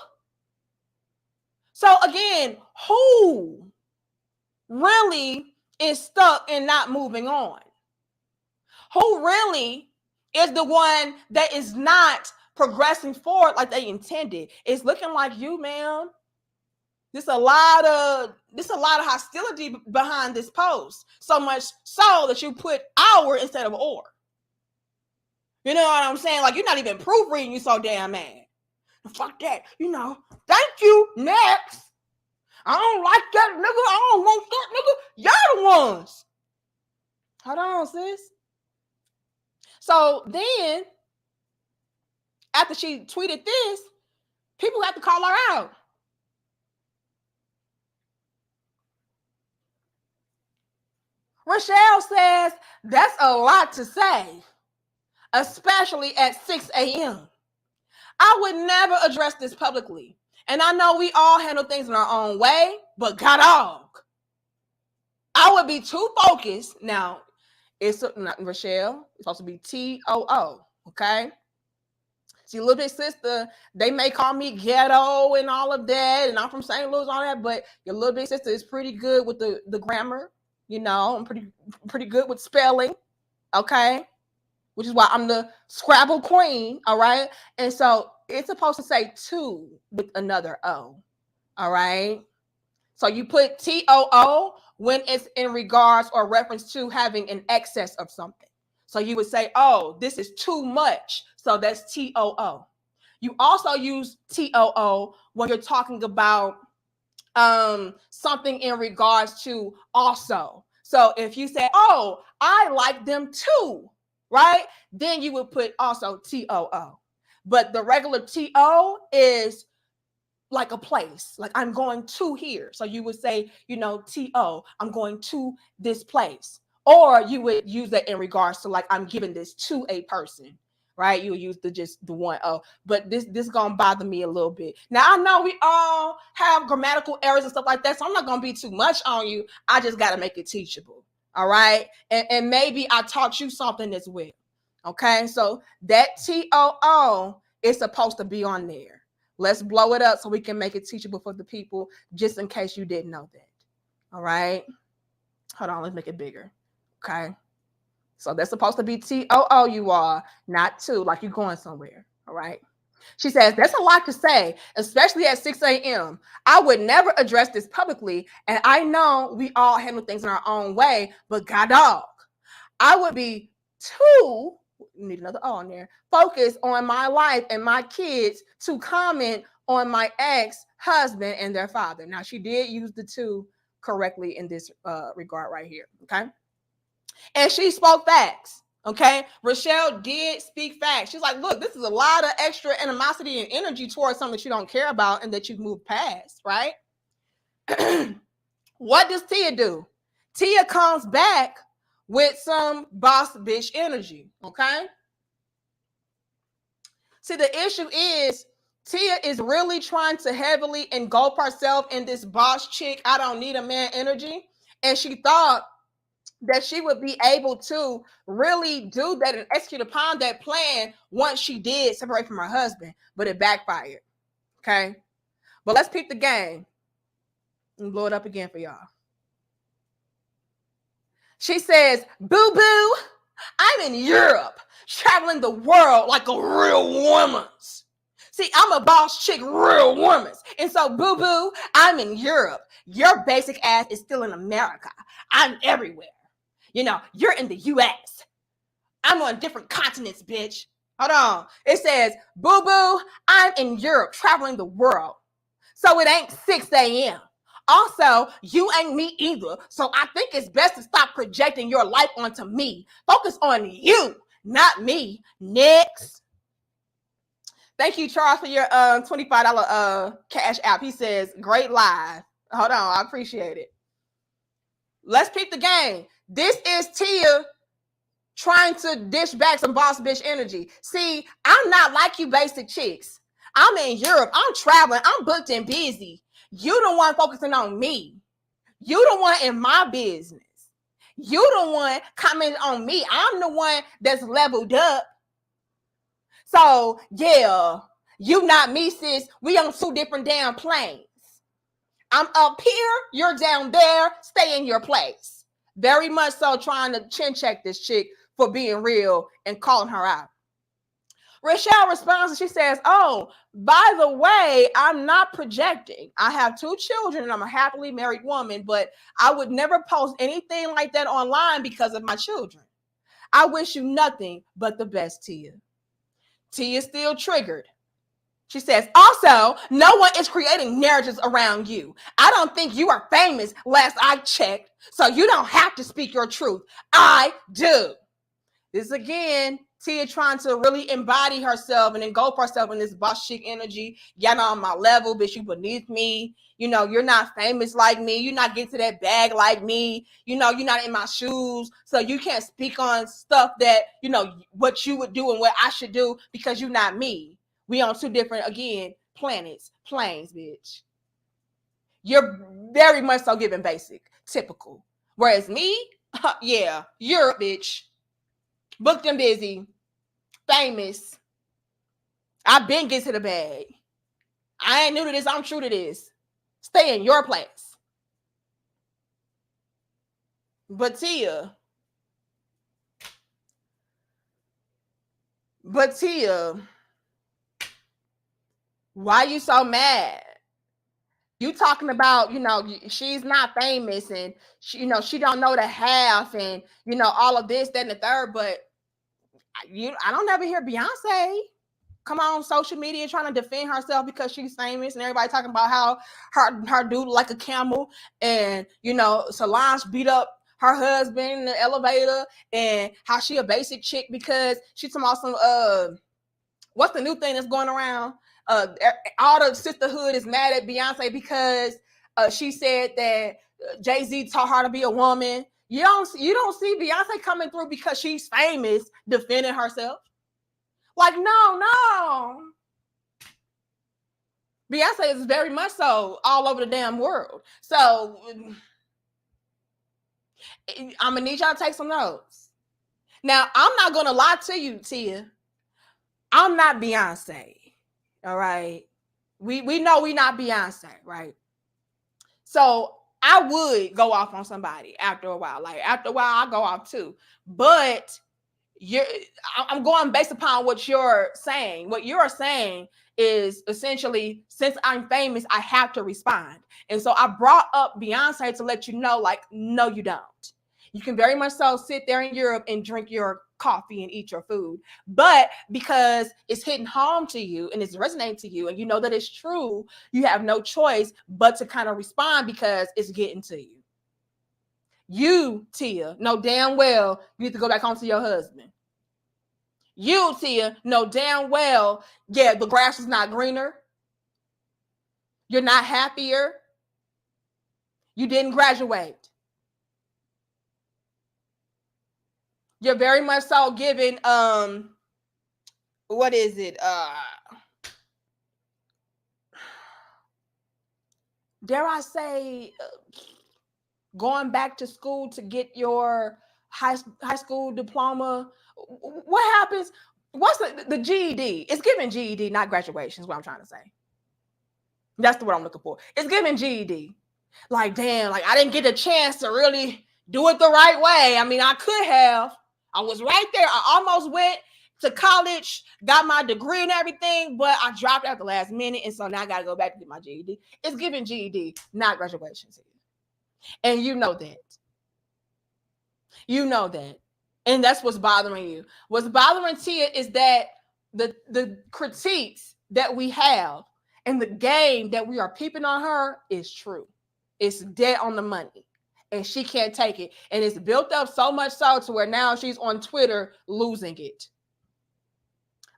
So again, who really is stuck and not moving on? Who really is the one that is not progressing forward like they intended? It's looking like you, man. There's a lot of hostility behind this post. So much so that you put "our" instead of "or." You know what I'm saying? Like, you're not even proofreading, you so damn mad. Fuck that. Thank you. Next. I don't like that nigga. I don't want that nigga. Y'all the ones. Hold on, sis. So then, after she tweeted this, people have to call her out. Rochelle says, that's a lot to say, especially at 6 a.m. I would never address this publicly. And I know we all handle things in our own way, but God dog, I would be too focused. Now, it's not Rochelle. It's supposed to be T-O-O, okay? See, little bit sister, they may call me ghetto and all of that, and I'm from St. Louis, all that, but your little big sister is pretty good with the grammar, I'm pretty good with spelling, okay? Which is why I'm the Scrabble queen, all right? And so it's supposed to say two with another O, all right? So you put T-O-O when it's in regards or reference to having an excess of something. So you would say, oh, this is too much. So that's T-O-O. You also use T-O-O when you're talking about something in regards to also. So if you say, oh, I like them too, right? Then you would put also T-O-O. But the regular T-O is like a place, like I'm going to here. So you would say, T-O, I'm going to this place. Or you would use that in regards to like, I'm giving this to a person, right? You would use the one O. But this gonna bother me a little bit. Now I know we all have grammatical errors and stuff like that, so I'm not gonna be too much on you. I just gotta make it teachable. All right. And maybe I taught you something as well. Okay. So that T-O-O is supposed to be on there. Let's blow it up so we can make it teachable for the people, just in case you didn't know that. All right. Hold on. Let's make it bigger. Okay. So that's supposed to be T-O-O, you are, not two, like you're going somewhere. All right. She says, that's a lot to say, especially at 6 a.m. I would never address this publicly. And I know we all handle things in our own way, but God dog, I would be too, need another O on there, focused on my life and my kids to comment on my ex-husband and their father. Now, she did use the two correctly in this regard right here. Okay. And she spoke facts. Okay, Rochelle did speak facts. She's like, look, this is a lot of extra animosity and energy towards something that you don't care about and that you've moved past, right? What does Tia do? Tia comes back with some boss bitch energy, okay? See, the issue is Tia is really trying to heavily engulf herself in this boss chick, I don't need a man energy. And she thought that she would be able to really do that and execute upon that plan once she did separate from her husband, but it backfired. Okay. But let's peep the game and blow it up again for y'all. She says, boo boo, I'm in Europe, traveling the world like a real woman. See, I'm a boss chick, real woman. And so, boo boo, I'm in Europe. Your basic ass is still in America. I'm everywhere. You're in the U.S. I'm on different continents, bitch. Hold on. It says, boo boo, I'm in Europe, traveling the world. So it ain't 6 a.m. Also, you ain't me either. So I think it's best to stop projecting your life onto me. Focus on you, not me. Next. Thank you, Charles, for your $25 cash app. He says, great live. Hold on. I appreciate it. Let's peep the game. This is Tia trying to dish back some boss bitch energy. See, I'm not like you basic chicks. I'm in Europe. I'm traveling. I'm booked and busy. You the one focusing on me. You the one in my business. You the one commenting on me. I'm the one that's leveled up. So yeah, you not me, sis. We on two different damn planes. I'm up here, you're down there. Stay in your place. Very much so trying to chin check this chick for being real and calling her out. Rochelle responds and she says, oh, by the way, I'm not projecting. I have 2 children and I'm a happily married woman, but I would never post anything like that online because of my children. I wish you nothing but the best, Tia. Tia is still triggered. She says, also, no one is creating narratives around you. I don't think you are famous, last I checked, so you don't have to speak your truth. I do. This again, Tia trying to really embody herself and engulf herself in this boss chick energy. You're not on my level, bitch, you beneath me. You know, you're not famous like me. You're not getting to that bag like me. You know, you're not in my shoes. So you can't speak on stuff that, you know, what you would do and what I should do because you're not me. We on 2 different, again, planes, bitch. You're very much so giving basic, typical. Whereas me, yeah, you're a bitch. Booked and busy, famous. I've been getting to the bag. I ain't new to this. I'm true to this. Stay in your place. But Tia, why you so mad? You talking about, you know, she's not famous and she, you know, she don't know the half and, you know, all of this, that, and the third, but I don't ever hear Beyonce come on social media trying to defend herself because she's famous and everybody talking about how her dude like a camel and, you know, Solange beat up her husband in the elevator and how she a basic chick because she's talking about some, what's the new thing that's going around? All the sisterhood is mad at Beyonce because she said that Jay-Z taught her to be a woman. You don't see Beyonce coming through because she's famous defending herself. Like, no. Beyonce is very much so all over the damn world. So I'm gonna need y'all to take some notes. Now, I'm not gonna lie to you, Tia. I'm not Beyonce. All right. We know we not Beyonce, right? So I would go off on somebody after a while. Like after a while, I go off too. But I'm going based upon what you're saying. What you're saying is essentially, since I'm famous, I have to respond. And so I brought up Beyonce to let you know, like, no, you don't. You can very much so sit there in Europe and drink your coffee and eat your food. But because it's hitting home to you and it's resonating to you and you know that it's true, you have no choice but to kind of respond because it's getting to you. You, Tia, know damn well you need to go back home to your husband. You, Tia, know damn well, yeah, the grass is not greener. You're not happier. You didn't graduate. You're very much so giving, what is it? Dare I say, going back to school to get your high school diploma. What happens? What's the GED? It's giving GED, not graduation, is what I'm trying to say. That's the word I'm looking for. It's giving GED. Like, damn, like I didn't get a chance to really do it the right way. I mean, I could have. I was right there. I almost went to college, got my degree and everything, but I dropped at the last minute. And so now I got to go back to get my GED. It's giving GED, not graduation. And you know that. You know that. And that's what's bothering you. What's bothering Tia is that the critiques that we have and the game that we are peeping on her is true. It's dead on the money. And she can't take it. And it's built up so much so to where now she's on Twitter losing it.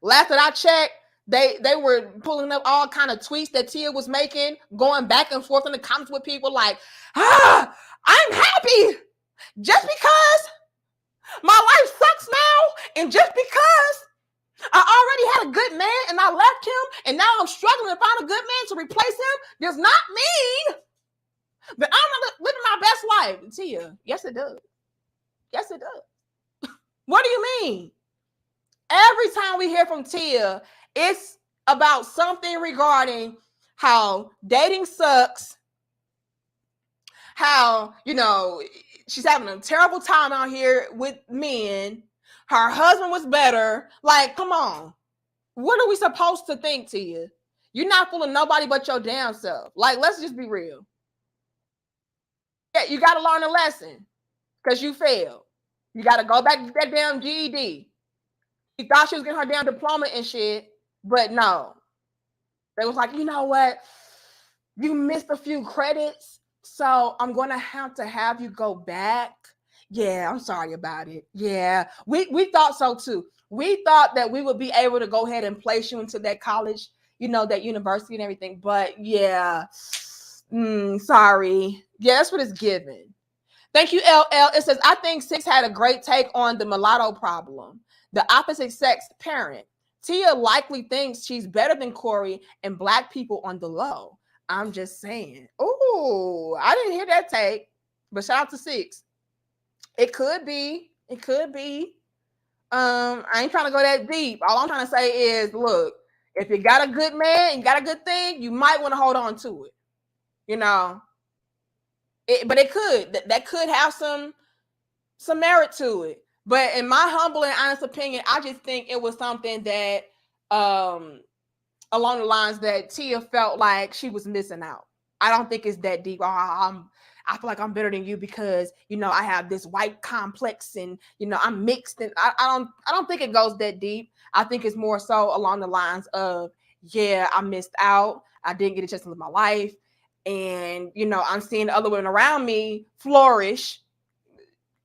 Last that I checked, they were pulling up all kind of tweets that Tia was making, going back and forth in the comments with people like, I'm happy just because my life sucks now. And just because I already had a good man and I left him and now I'm struggling to find a good man to replace him does not mean that I'm not living my best life. Tia, yes it does. Yes it does. What do you mean? Every time we hear from Tia, it's about something regarding how dating sucks, how, she's having a terrible time out here with men. Her husband was better. Like, come on. What are we supposed to think, Tia? You're not fooling nobody but your damn self. Like, let's just be real. Yeah, you got to learn a lesson because you failed. You got to go back to that damn GED. She thought she was getting her damn diploma and shit, but no. They was like, you know what? You missed a few credits, so I'm going to have you go back. Yeah, I'm sorry about it. Yeah, we thought so too. We thought that we would be able to go ahead and place you into that college, that university and everything. But yeah, sorry. Yeah, that's what it's given. Thank you, LL. It says, I think Six had a great take on the mulatto problem. The opposite sex parent. Tia likely thinks she's better than Cory and Black people on the low. I'm just saying. Ooh, I didn't hear that take, but shout out to Six. It could be. It could be. I ain't trying to go that deep. All I'm trying to say is, look, if you got a good man, you got a good thing, you might want to hold on to it. But it could. That could have some merit to it. But in my humble and honest opinion, I just think it was something that along the lines that Tia felt like she was missing out. I don't think it's that deep. I feel like I'm better than you because, I have this white complex and, I'm mixed. And I don't think it goes that deep. I think it's more so along the lines of, yeah, I missed out. I didn't get a chance to live my life. And, I'm seeing other women around me flourish,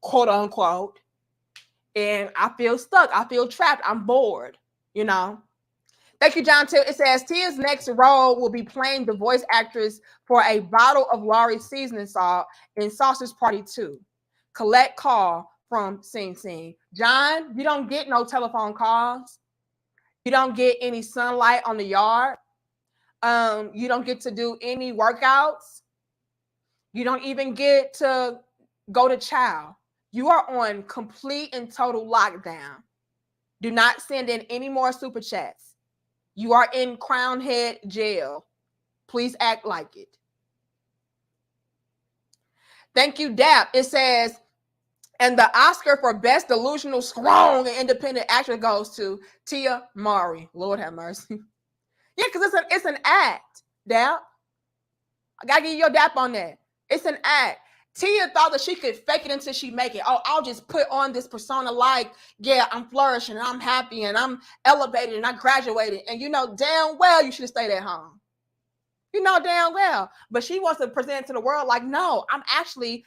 quote unquote. And I feel stuck. I feel trapped. I'm bored, Thank you, John Till. It says Tia's next role will be playing the voice actress for a bottle of Lawry's seasoning salt in Sausage Party 2. Collect call from Sing Sing. John, you don't get no telephone calls. You don't get any sunlight on the yard. You don't get to do any workouts. You don't even get to go to chow. You are on complete and total lockdown. Do not send in any more super chats. You are in Crown Head jail. Please act like it. Thank you, Dap. It says, and the Oscar for Best Delusional, Strong, and Independent Actor goes to Tia Mowry. Lord have mercy. Yeah, because it's an act, Dap. I got to give you your Dap on that. It's an act. Tia thought that she could fake it until she make it. Oh, I'll just put on this persona like, yeah, I'm flourishing and I'm happy and I'm elevated and I graduated. And damn well you should have stayed at home. Damn well. But she wants to present to the world like, no, I'm actually,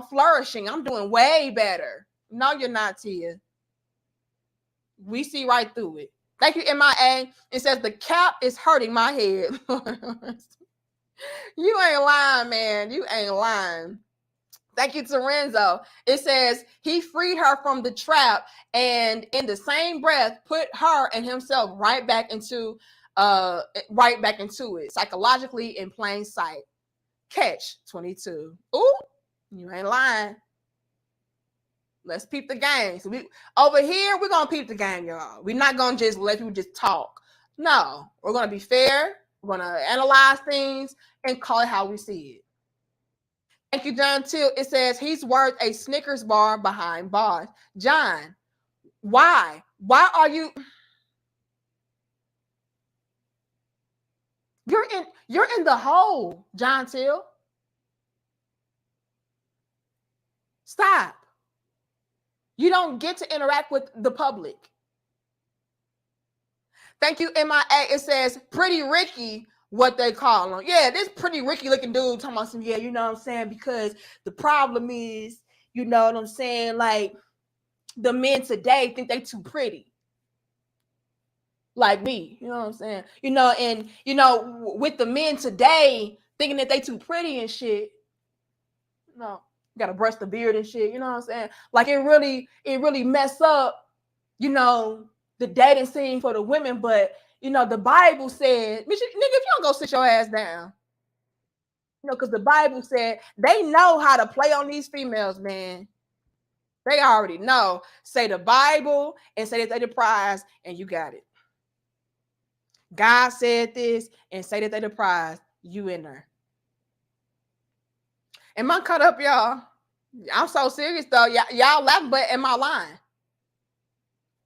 flourishing. I'm doing way better. No, you're not, Tia. We see right through it. Thank you, MIA. It says the cap is hurting my head. You ain't lying, man. You ain't lying. Thank you, Lorenzo. It says he freed her from the trap and in the same breath put her and himself right back into it psychologically in plain sight. Catch 22. Ooh, you ain't lying. Let's peep the game. So over here, we're gonna peep the game, y'all. We're not gonna just let you just talk. No, we're gonna be fair. We're gonna analyze things and call it how we see it. Thank you, John Till. It says he's worth a Snickers bar behind bars. John, why? Why are you? You're in the hole, John Till. Stop. You don't get to interact with the public. Thank you, MIA. It says Pretty Ricky, what they call him. Yeah, this Pretty Ricky looking dude talking about some, yeah, you know what I'm saying? Because the problem is, you know what I'm saying? Like, the men today think they too pretty. Like me, you know what I'm saying? And with the men today thinking that they too pretty and shit, gotta brush the beard and shit, you know what I'm saying? Like it really mess up, the dating scene for the women. But the Bible said, nigga, if you don't go sit your ass down, because the Bible said they know how to play on these females, man. They already know. Say the Bible and say that they're the prize, and you got it. God said this and say that they're the prize. You in there. Am I caught up, y'all? I'm so serious though. Y'all laughing, but am I lying?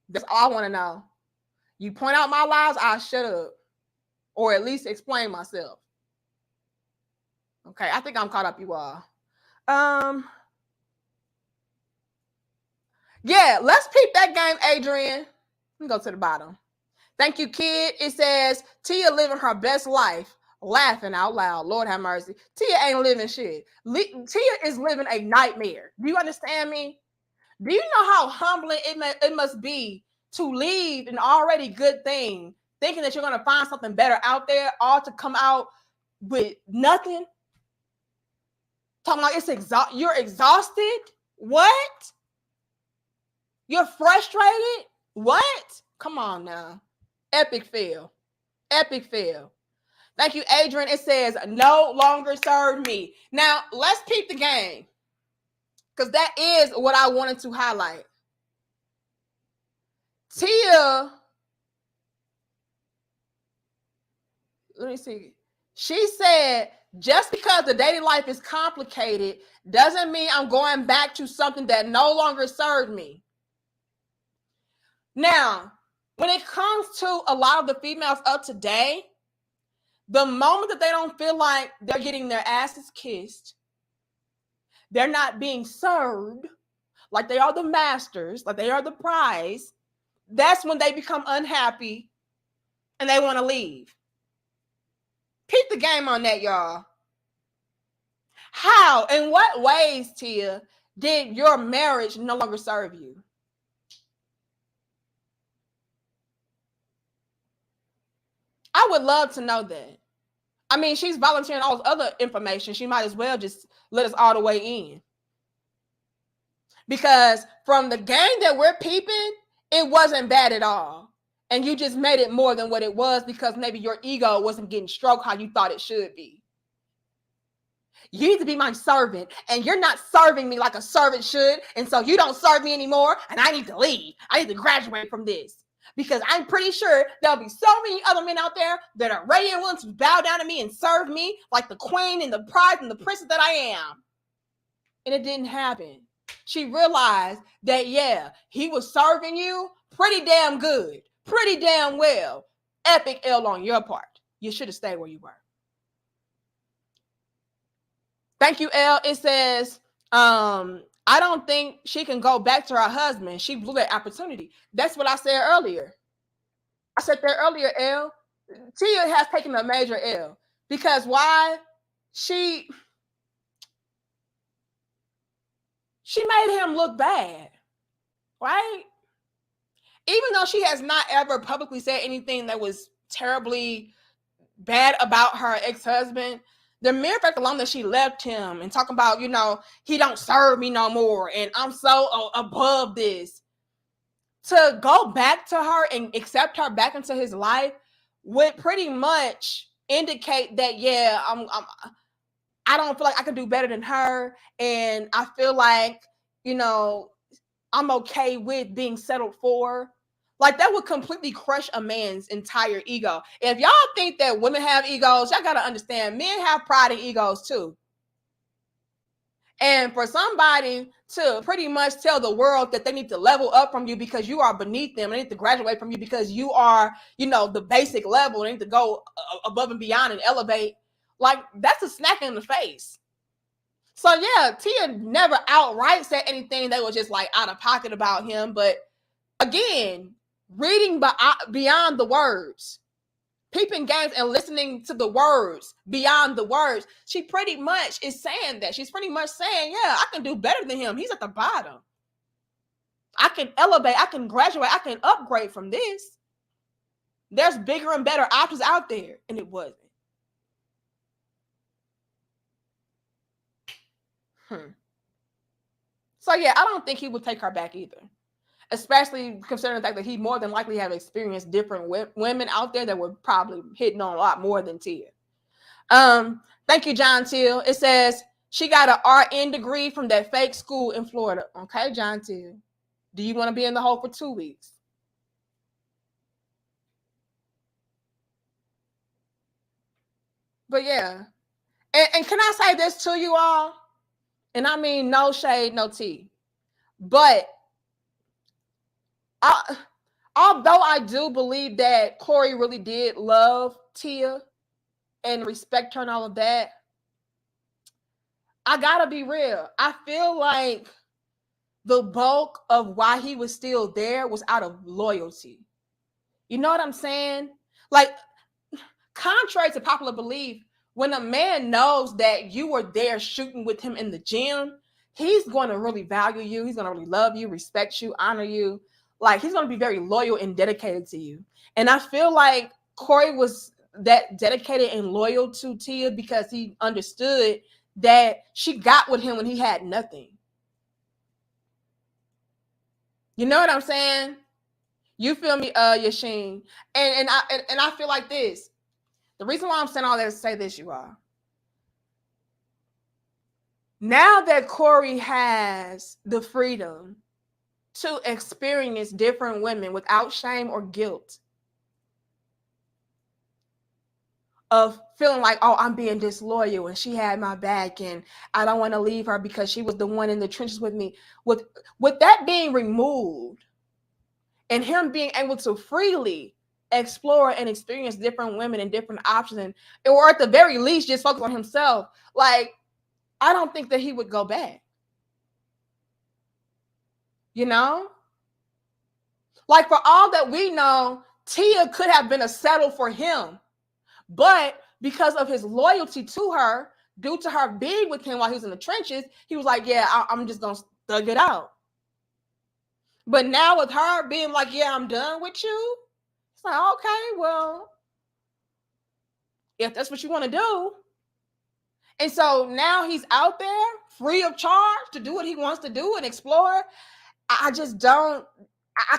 That's all I want to know. You point out my lies, I'll shut up. Or at least explain myself. Okay, I think I'm caught up, you all. Yeah, let's peep that game, Adrian. Let me go to the bottom. Thank you, kid. It says Tia living her best life, laughing out loud. Lord have mercy. Tia ain't living shit. Tia is living a nightmare. Do you understand me? Do you know how humbling it must be to leave an already good thing, thinking that you're going to find something better out there, all to come out with nothing? Talking like you're exhausted? What? You're frustrated? What? Come on now. Epic fail. Epic fail. Thank you, Adrian. It says, no longer serve me. Now, let's peep the game. Because that is what I wanted to highlight. Tia, let me see. She said, just because the dating life is complicated doesn't mean I'm going back to something that no longer served me. Now, when it comes to a lot of the females of today, the moment that they don't feel like they're getting their asses kissed, they're not being served like they are the masters, like they are the prize, that's when they become unhappy and they want to leave. Peep the game on that, y'all. How, in what ways, Tia, did your marriage no longer serve you? I would love to know that. I mean, she's volunteering all this other information. She might as well just let us all the way in. Because from the game that we're peeping, it wasn't bad at all. And you just made it more than what it was because maybe your ego wasn't getting stroked how you thought it should be. You need to be my servant, and you're not serving me like a servant should, and so you don't serve me anymore, and I need to leave. I need to graduate from this. Because I'm pretty sure there'll be so many other men out there that are ready and willing to bow down to me and serve me like the queen and the prize and the princess that I am. And it didn't happen. She realized that, yeah, he was serving you pretty damn good, pretty damn well. Epic L on your part. You should have stayed where you were. Thank you, L. It says, I don't think she can go back to her husband. She blew that opportunity. That's what I said earlier. I said that earlier, L. Tia has taken a major L. Because why? She made him look bad, right? Even though she has not ever publicly said anything that was terribly bad about her ex-husband, the mere fact alone that she left him and talking about, you know, he don't serve me no more and I'm so above this, to go back to her and accept her back into his life would pretty much indicate that, yeah, I don't feel like I can do better than her. And I feel like, you know, I'm okay with being settled for. Like, that would completely crush a man's entire ego. If y'all think that women have egos, y'all got to understand, men have pride and egos too. And for somebody to pretty much tell the world that they need to level up from you because you are beneath them, they need to graduate from you because you are, you know, the basic level, they need to go above and beyond and elevate, like, that's a smack in the face. So yeah, Tia never outright said anything that was just like out of pocket about him. But again, reading beyond the words, peeping games and listening to the words beyond the words, she pretty much is saying that. She's pretty much saying, yeah, I can do better than him. He's at the bottom. I can elevate, I can graduate, I can upgrade from this. There's bigger and better options out there. And it wasn't. So yeah, I don't think he would take her back either. Especially considering the fact that he more than likely have experienced different women out there that were probably hitting on a lot more than Tia. Thank you, John Till. It says, She got an RN degree from that fake school in Florida. Okay, John Till. Do you want to be in the hole for 2 weeks? But yeah. And can I say this to you all? And I mean no shade, no tea. But although I do believe that Cory really did love Tia and respect her and all of that, I gotta be real. I feel like the bulk of why he was still there was out of loyalty. You know what I'm saying? Like, contrary to popular belief, when a man knows that you were there shooting with him in the gym, he's going to really value you. He's going to really love you, respect you, honor you. Like, he's going to be very loyal and dedicated to you. And I feel like Cory was that dedicated and loyal to Tia because he understood that she got with him when he had nothing. You know what I'm saying? You feel me, Yashin? And I feel like this. The reason why I'm saying all that is to say this, you all. Now that Cory has the freedom to experience different women without shame or guilt of feeling like, oh, I'm being disloyal and she had my back and I don't want to leave her because she was the one in the trenches with me. With that being removed and him being able to freely explore and experience different women and different options, or at the very least just focus on himself, like, I don't think that he would go back. You know? Like, for all that we know, Tia could have been a settle for him. But because of his loyalty to her, due to her being with him while he was in the trenches, he was like, yeah, I'm just going to thug it out. But now with her being like, yeah, I'm done with you, it's like, okay, well, if that's what you want to do. And so now he's out there free of charge to do what he wants to do and explore. I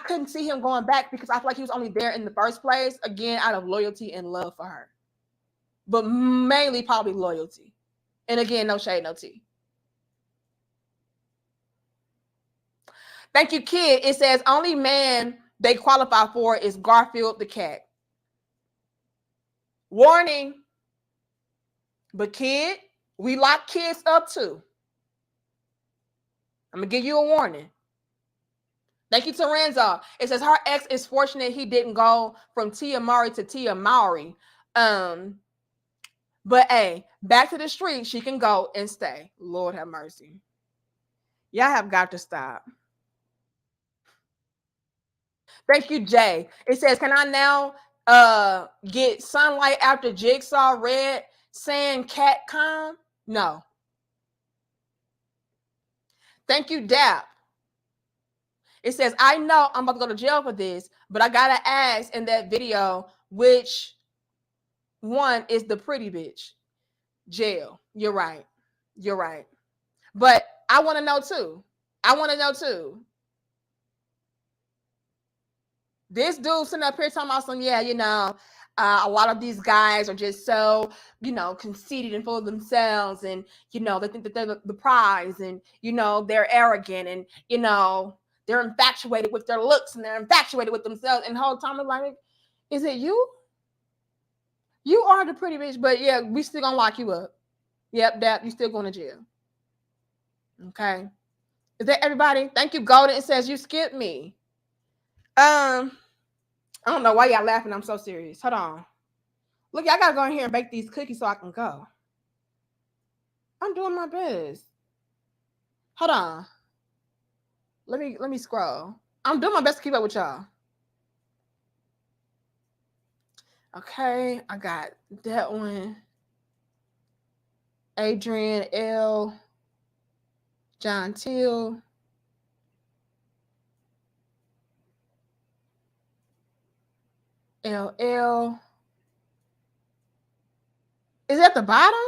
couldn't see him going back because I feel like he was only there in the first place, again, out of loyalty and love for her. But mainly probably loyalty. And again, no shade, no tea. Thank you, Kid. It says only man they qualify for is Garfield the cat. Warning. But Kid, we lock kids up too. I'm going to give you a warning. Thank you, Terenza. It says her ex is fortunate he didn't go from Tia Mowry to Tia Mowry. But hey, back to the street, she can go and stay. Lord have mercy. Y'all have got to stop. Thank you, Jay. It says, can I now get sunlight after Jigsaw Red saying cat calm? No. Thank you, Dap. It says, I know I'm about to go to jail for this, but I got to ask in that video, which one is the pretty bitch? Jail. You're right. You're right. But I want to know too. This dude sitting up here talking about some, yeah, you know, a lot of these guys are just so, you know, conceited and full of themselves. And, you know, they think that they're the prize and, you know, they're arrogant and, you know, they're infatuated with their looks and they're infatuated with themselves. And the whole time I'm like, is it you? You are the pretty bitch, but yeah, we still gonna lock you up. Yep, Dap, you still going to jail. Okay. Is that everybody? Thank you, Golden. It says you skipped me. I don't know why y'all laughing. I'm so serious. Hold on. Look, I gotta go in here and bake these cookies so I can go. I'm doing my best. Hold on. Let me scroll. I'm doing my best to keep up with y'all. Okay, I got that one. Adrian L. John Till. LL. Is it at the bottom?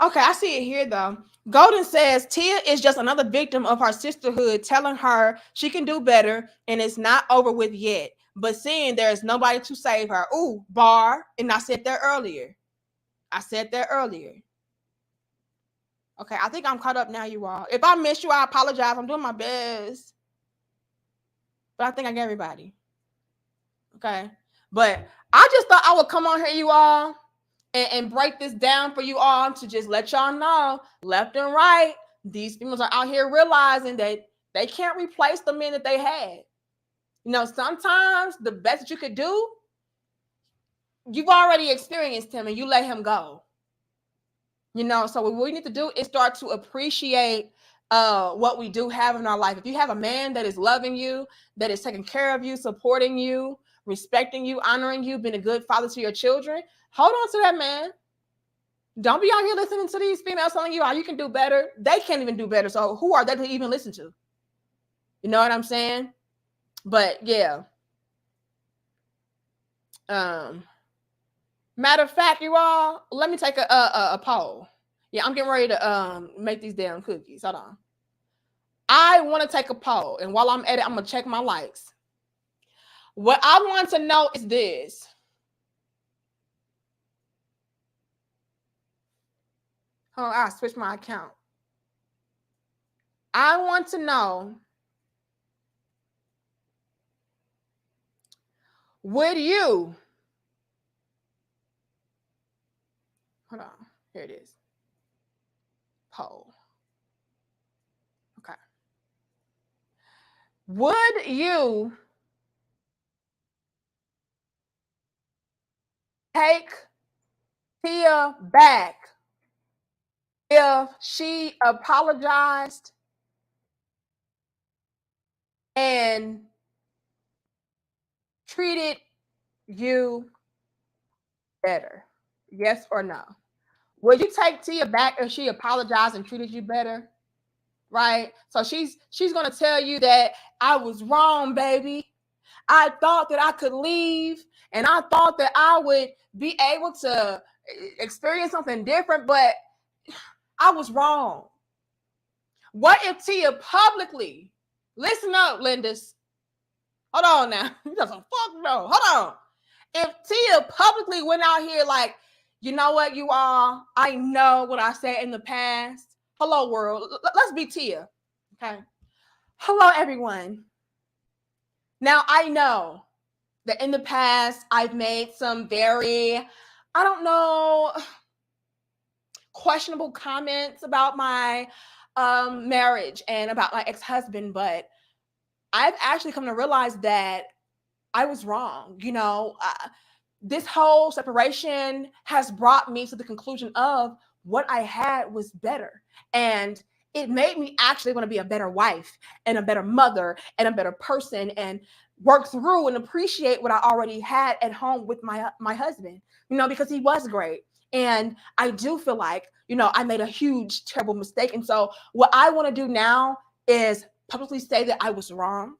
Okay, I see it here though. Golden says Tia is just another victim of her sisterhood telling her she can do better and it's not over with yet, but seeing there's nobody to save her. Ooh, bar. And I said that earlier. Okay, I think I'm caught up now, you all. If I missed you, I apologize. I'm doing my best. But I think I get everybody. Okay. But I just thought I would come on here, you all, and break this down for you all to just let y'all know, left and right, these females are out here realizing that they can't replace the men that they had. You know, sometimes the best that you could do, you've already experienced him and you let him go. You know, so what we need to do is start to appreciate what we do have in our life. If you have a man that is loving you, that is taking care of you, supporting you, respecting you, honoring you, being a good father to your children, hold on to that man. Don't be out here listening to these females telling you how you can do better. They can't even do better. So who are they to even listen to? You know what I'm saying? But yeah. Matter of fact, you all, let me take a poll. Yeah, I'm getting ready to make these damn cookies. Hold on. I want to take a poll, and while I'm at it, I'm gonna check my likes. What I want to know is this. Oh, I switched my account. I want to know, would you, hold on, here it is. Poll. Okay. Would you take Tia back if she apologized and treated you better? Yes or no? Would you take Tia back if she apologized and treated you better? Right? So she's gonna tell you that I was wrong, baby. I thought that I could leave and I thought that I would be able to experience something different, but I was wrong. What if Tia publicly, listen up, Lindis. Hold on now. You got some fuck no. Hold on. If Tia publicly went out here like, you know what, you all, I know what I said in the past. Hello, world. Let's be Tia. Okay. Hello, everyone. Now, I know that in the past, I've made some very, I don't know, questionable comments about my marriage and about my ex-husband, but I've actually come to realize that I was wrong. You know, this whole separation has brought me to the conclusion of what I had was better. And it made me actually want to be a better wife and a better mother and a better person and work through and appreciate what I already had at home with my husband, you know, because he was great. And I do feel like, you know, I made a huge, terrible mistake. And so what I want to do now is publicly say that I was wrong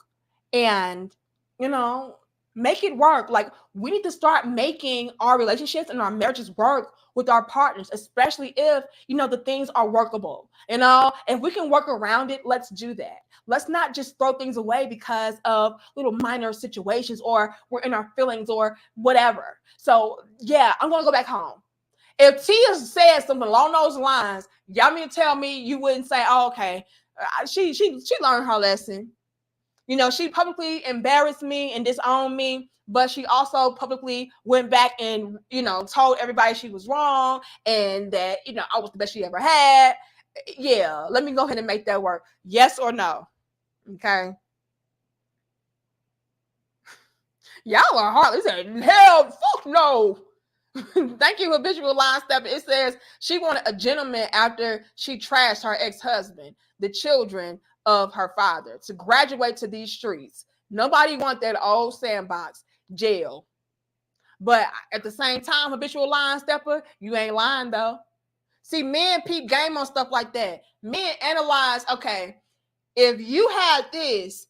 and, you know, make it work. Like, we need to start making our relationships and our marriages work with our partners, especially if, you know, the things are workable. You know, if we can work around it, let's do that. Let's not just throw things away because of little minor situations or we're in our feelings or whatever. So yeah, I'm gonna go back home. If Tia said something along those lines, y'all mean to tell me you wouldn't say, oh, okay, she learned her lesson. You know, she publicly embarrassed me and disowned me, but she also publicly went back and, you know, told everybody she was wrong and that, you know, I was the best she ever had. Yeah, let me go ahead and make that work. Yes or no? Okay. Y'all are hard. He said, hell, fuck no. Thank you, habitual line stepper. It says she wanted a gentleman after she trashed her ex-husband, the children of her father, to graduate to these streets. Nobody want that old sandbox jail. But at the same time, habitual line stepper, you ain't lying though. See, men peep game on stuff like that. Men analyze, okay, if you had this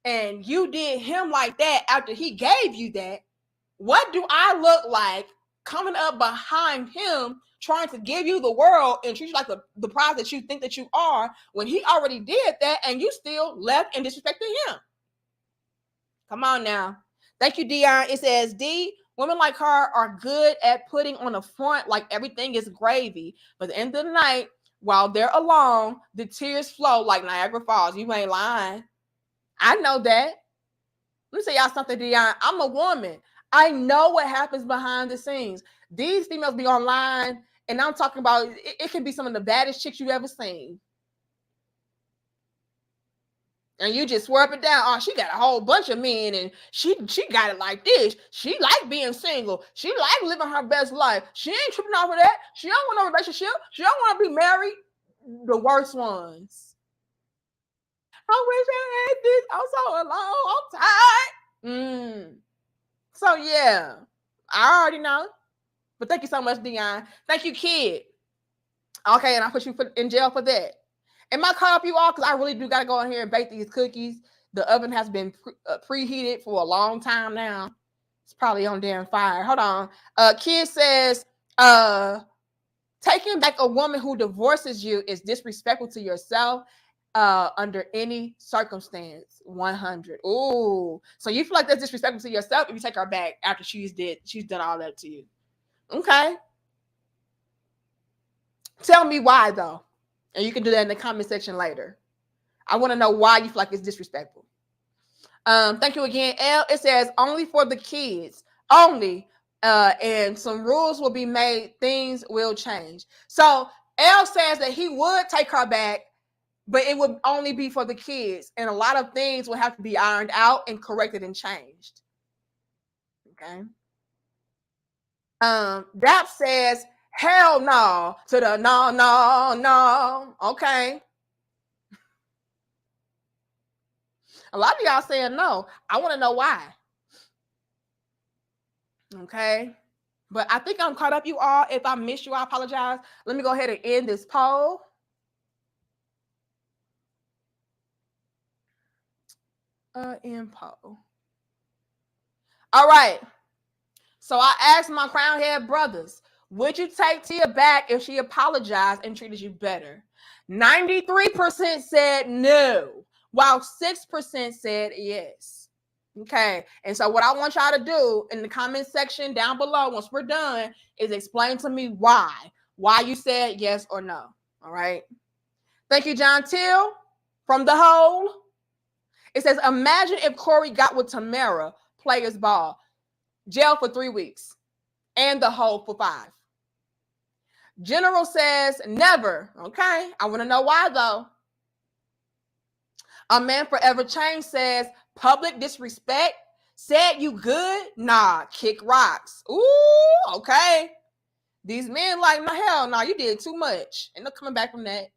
and you did him like that after he gave you that, what do I look like coming up behind him trying to give you the world and treat you like the prize that you think that you are when he already did that and you still left and disrespected him? Come on now. Thank you, Dion. It says, D, women like her are good at putting on the front like everything is gravy. But at the end of the night, while they're alone, the tears flow like Niagara Falls. You ain't lying. I know that. Let me say y'all something, Dion. I'm a woman. I know what happens behind the scenes. These females be online, and I'm talking about it can be some of the baddest chicks you've ever seen. And you just swear up and down, oh, she got a whole bunch of men, and she got it like this. She like being single. She like living her best life. She ain't tripping off of that. She don't want no relationship. She don't want to be married. The worst ones. I wish I had this. I'm so alone. I'm tired. So yeah, I already know. But thank you so much, Dion. Thank you, kid. Okay, and I put you in jail for that. Am I caught up you all? Because I really do got to go in here and bake these cookies. The oven has been preheated for a long time now. It's probably on damn fire. Hold on. Kid says, taking back a woman who divorces you is disrespectful to yourself under any circumstance. 100. Ooh. So you feel like that's disrespectful to yourself if you take her back after she's done all that to you. Okay. Tell me why, though. And you can do that in the comment section later. I want to know why you feel like it's disrespectful. Thank you again, L. It says only for the kids. Only. And some rules will be made. Things will change. So L says that he would take her back, but it would only be for the kids. And a lot of things will have to be ironed out and corrected and changed. Okay. Dap says, hell no to the no. Okay. A lot of y'all saying no. I want to know why. Okay. But I think I'm caught up, you all. If I missed you, I apologize. Let me go ahead and end this poll. End poll. All right. So I asked my crown head brothers, would you take Tia back if she apologized and treated you better? 93% said no, while 6% said yes. Okay. And so what I want y'all to do in the comment section down below, once we're done, is explain to me why you said yes or no. All right. Thank you, John Till from The Hole. It says, imagine if Cory got with Tamara, players ball, jail for 3 weeks, and The Hole for 5. General says never. Okay. I want to know why, though. A Man Forever Change says public disrespect. Said you good? Nah, kick rocks. Ooh, okay. These men like, no, hell no, you did too much. Ain't no coming back from that.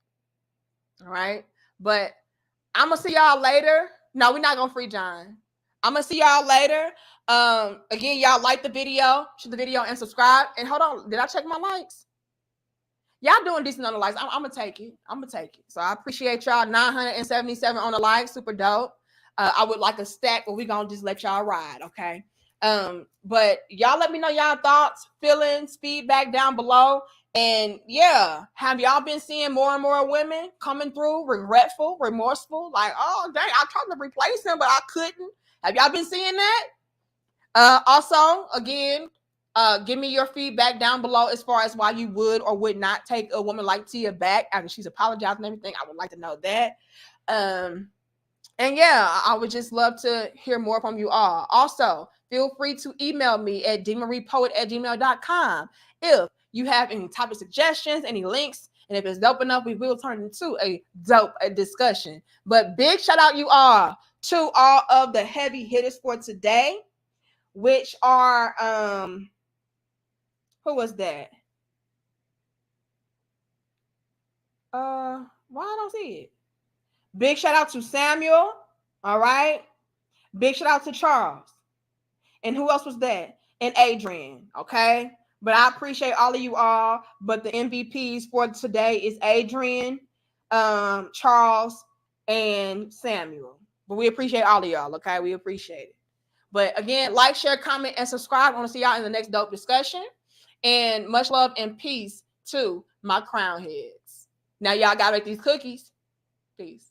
All right. But I'm going to see y'all later. No, we're not going to free John. I'm going to see y'all later. Again, y'all like the video, share the video, and subscribe. And hold on, did I check my likes? Y'all doing decent on the likes. I'm gonna take it. So I appreciate y'all. 977 on the likes, super dope. I would like a stack, but we gonna just let y'all ride, okay? But y'all let me know y'all thoughts, feelings, feedback down below. And yeah, have y'all been seeing more and more women coming through regretful, remorseful, like, oh dang, I tried to replace him, but I couldn't. Have y'all been seeing that? Also, again, give me your feedback down below as far as why you would or would not take a woman like Tia back after she's apologized and everything. I would like to know that. And yeah, I would just love to hear more from you all. Also, feel free to email me at dmariepoet@gmail.com if you have any topic suggestions, any links, and if it's dope enough, we will turn into a dope discussion. But big shout out you all to all of the heavy hitters for today, which are who was that? Why I don't see it? Big shout out to Samuel. All right. Big shout out to Charles. And who else was that? And Adrian. Okay. But I appreciate all of you all. But the MVPs for today is Adrian, Charles, and Samuel. But we appreciate all of y'all. Okay. We appreciate it. But again, like, share, comment, and subscribe. I want to see y'all in the next dope discussion. And much love and peace to my crown heads. Now y'all gotta make these cookies. Peace.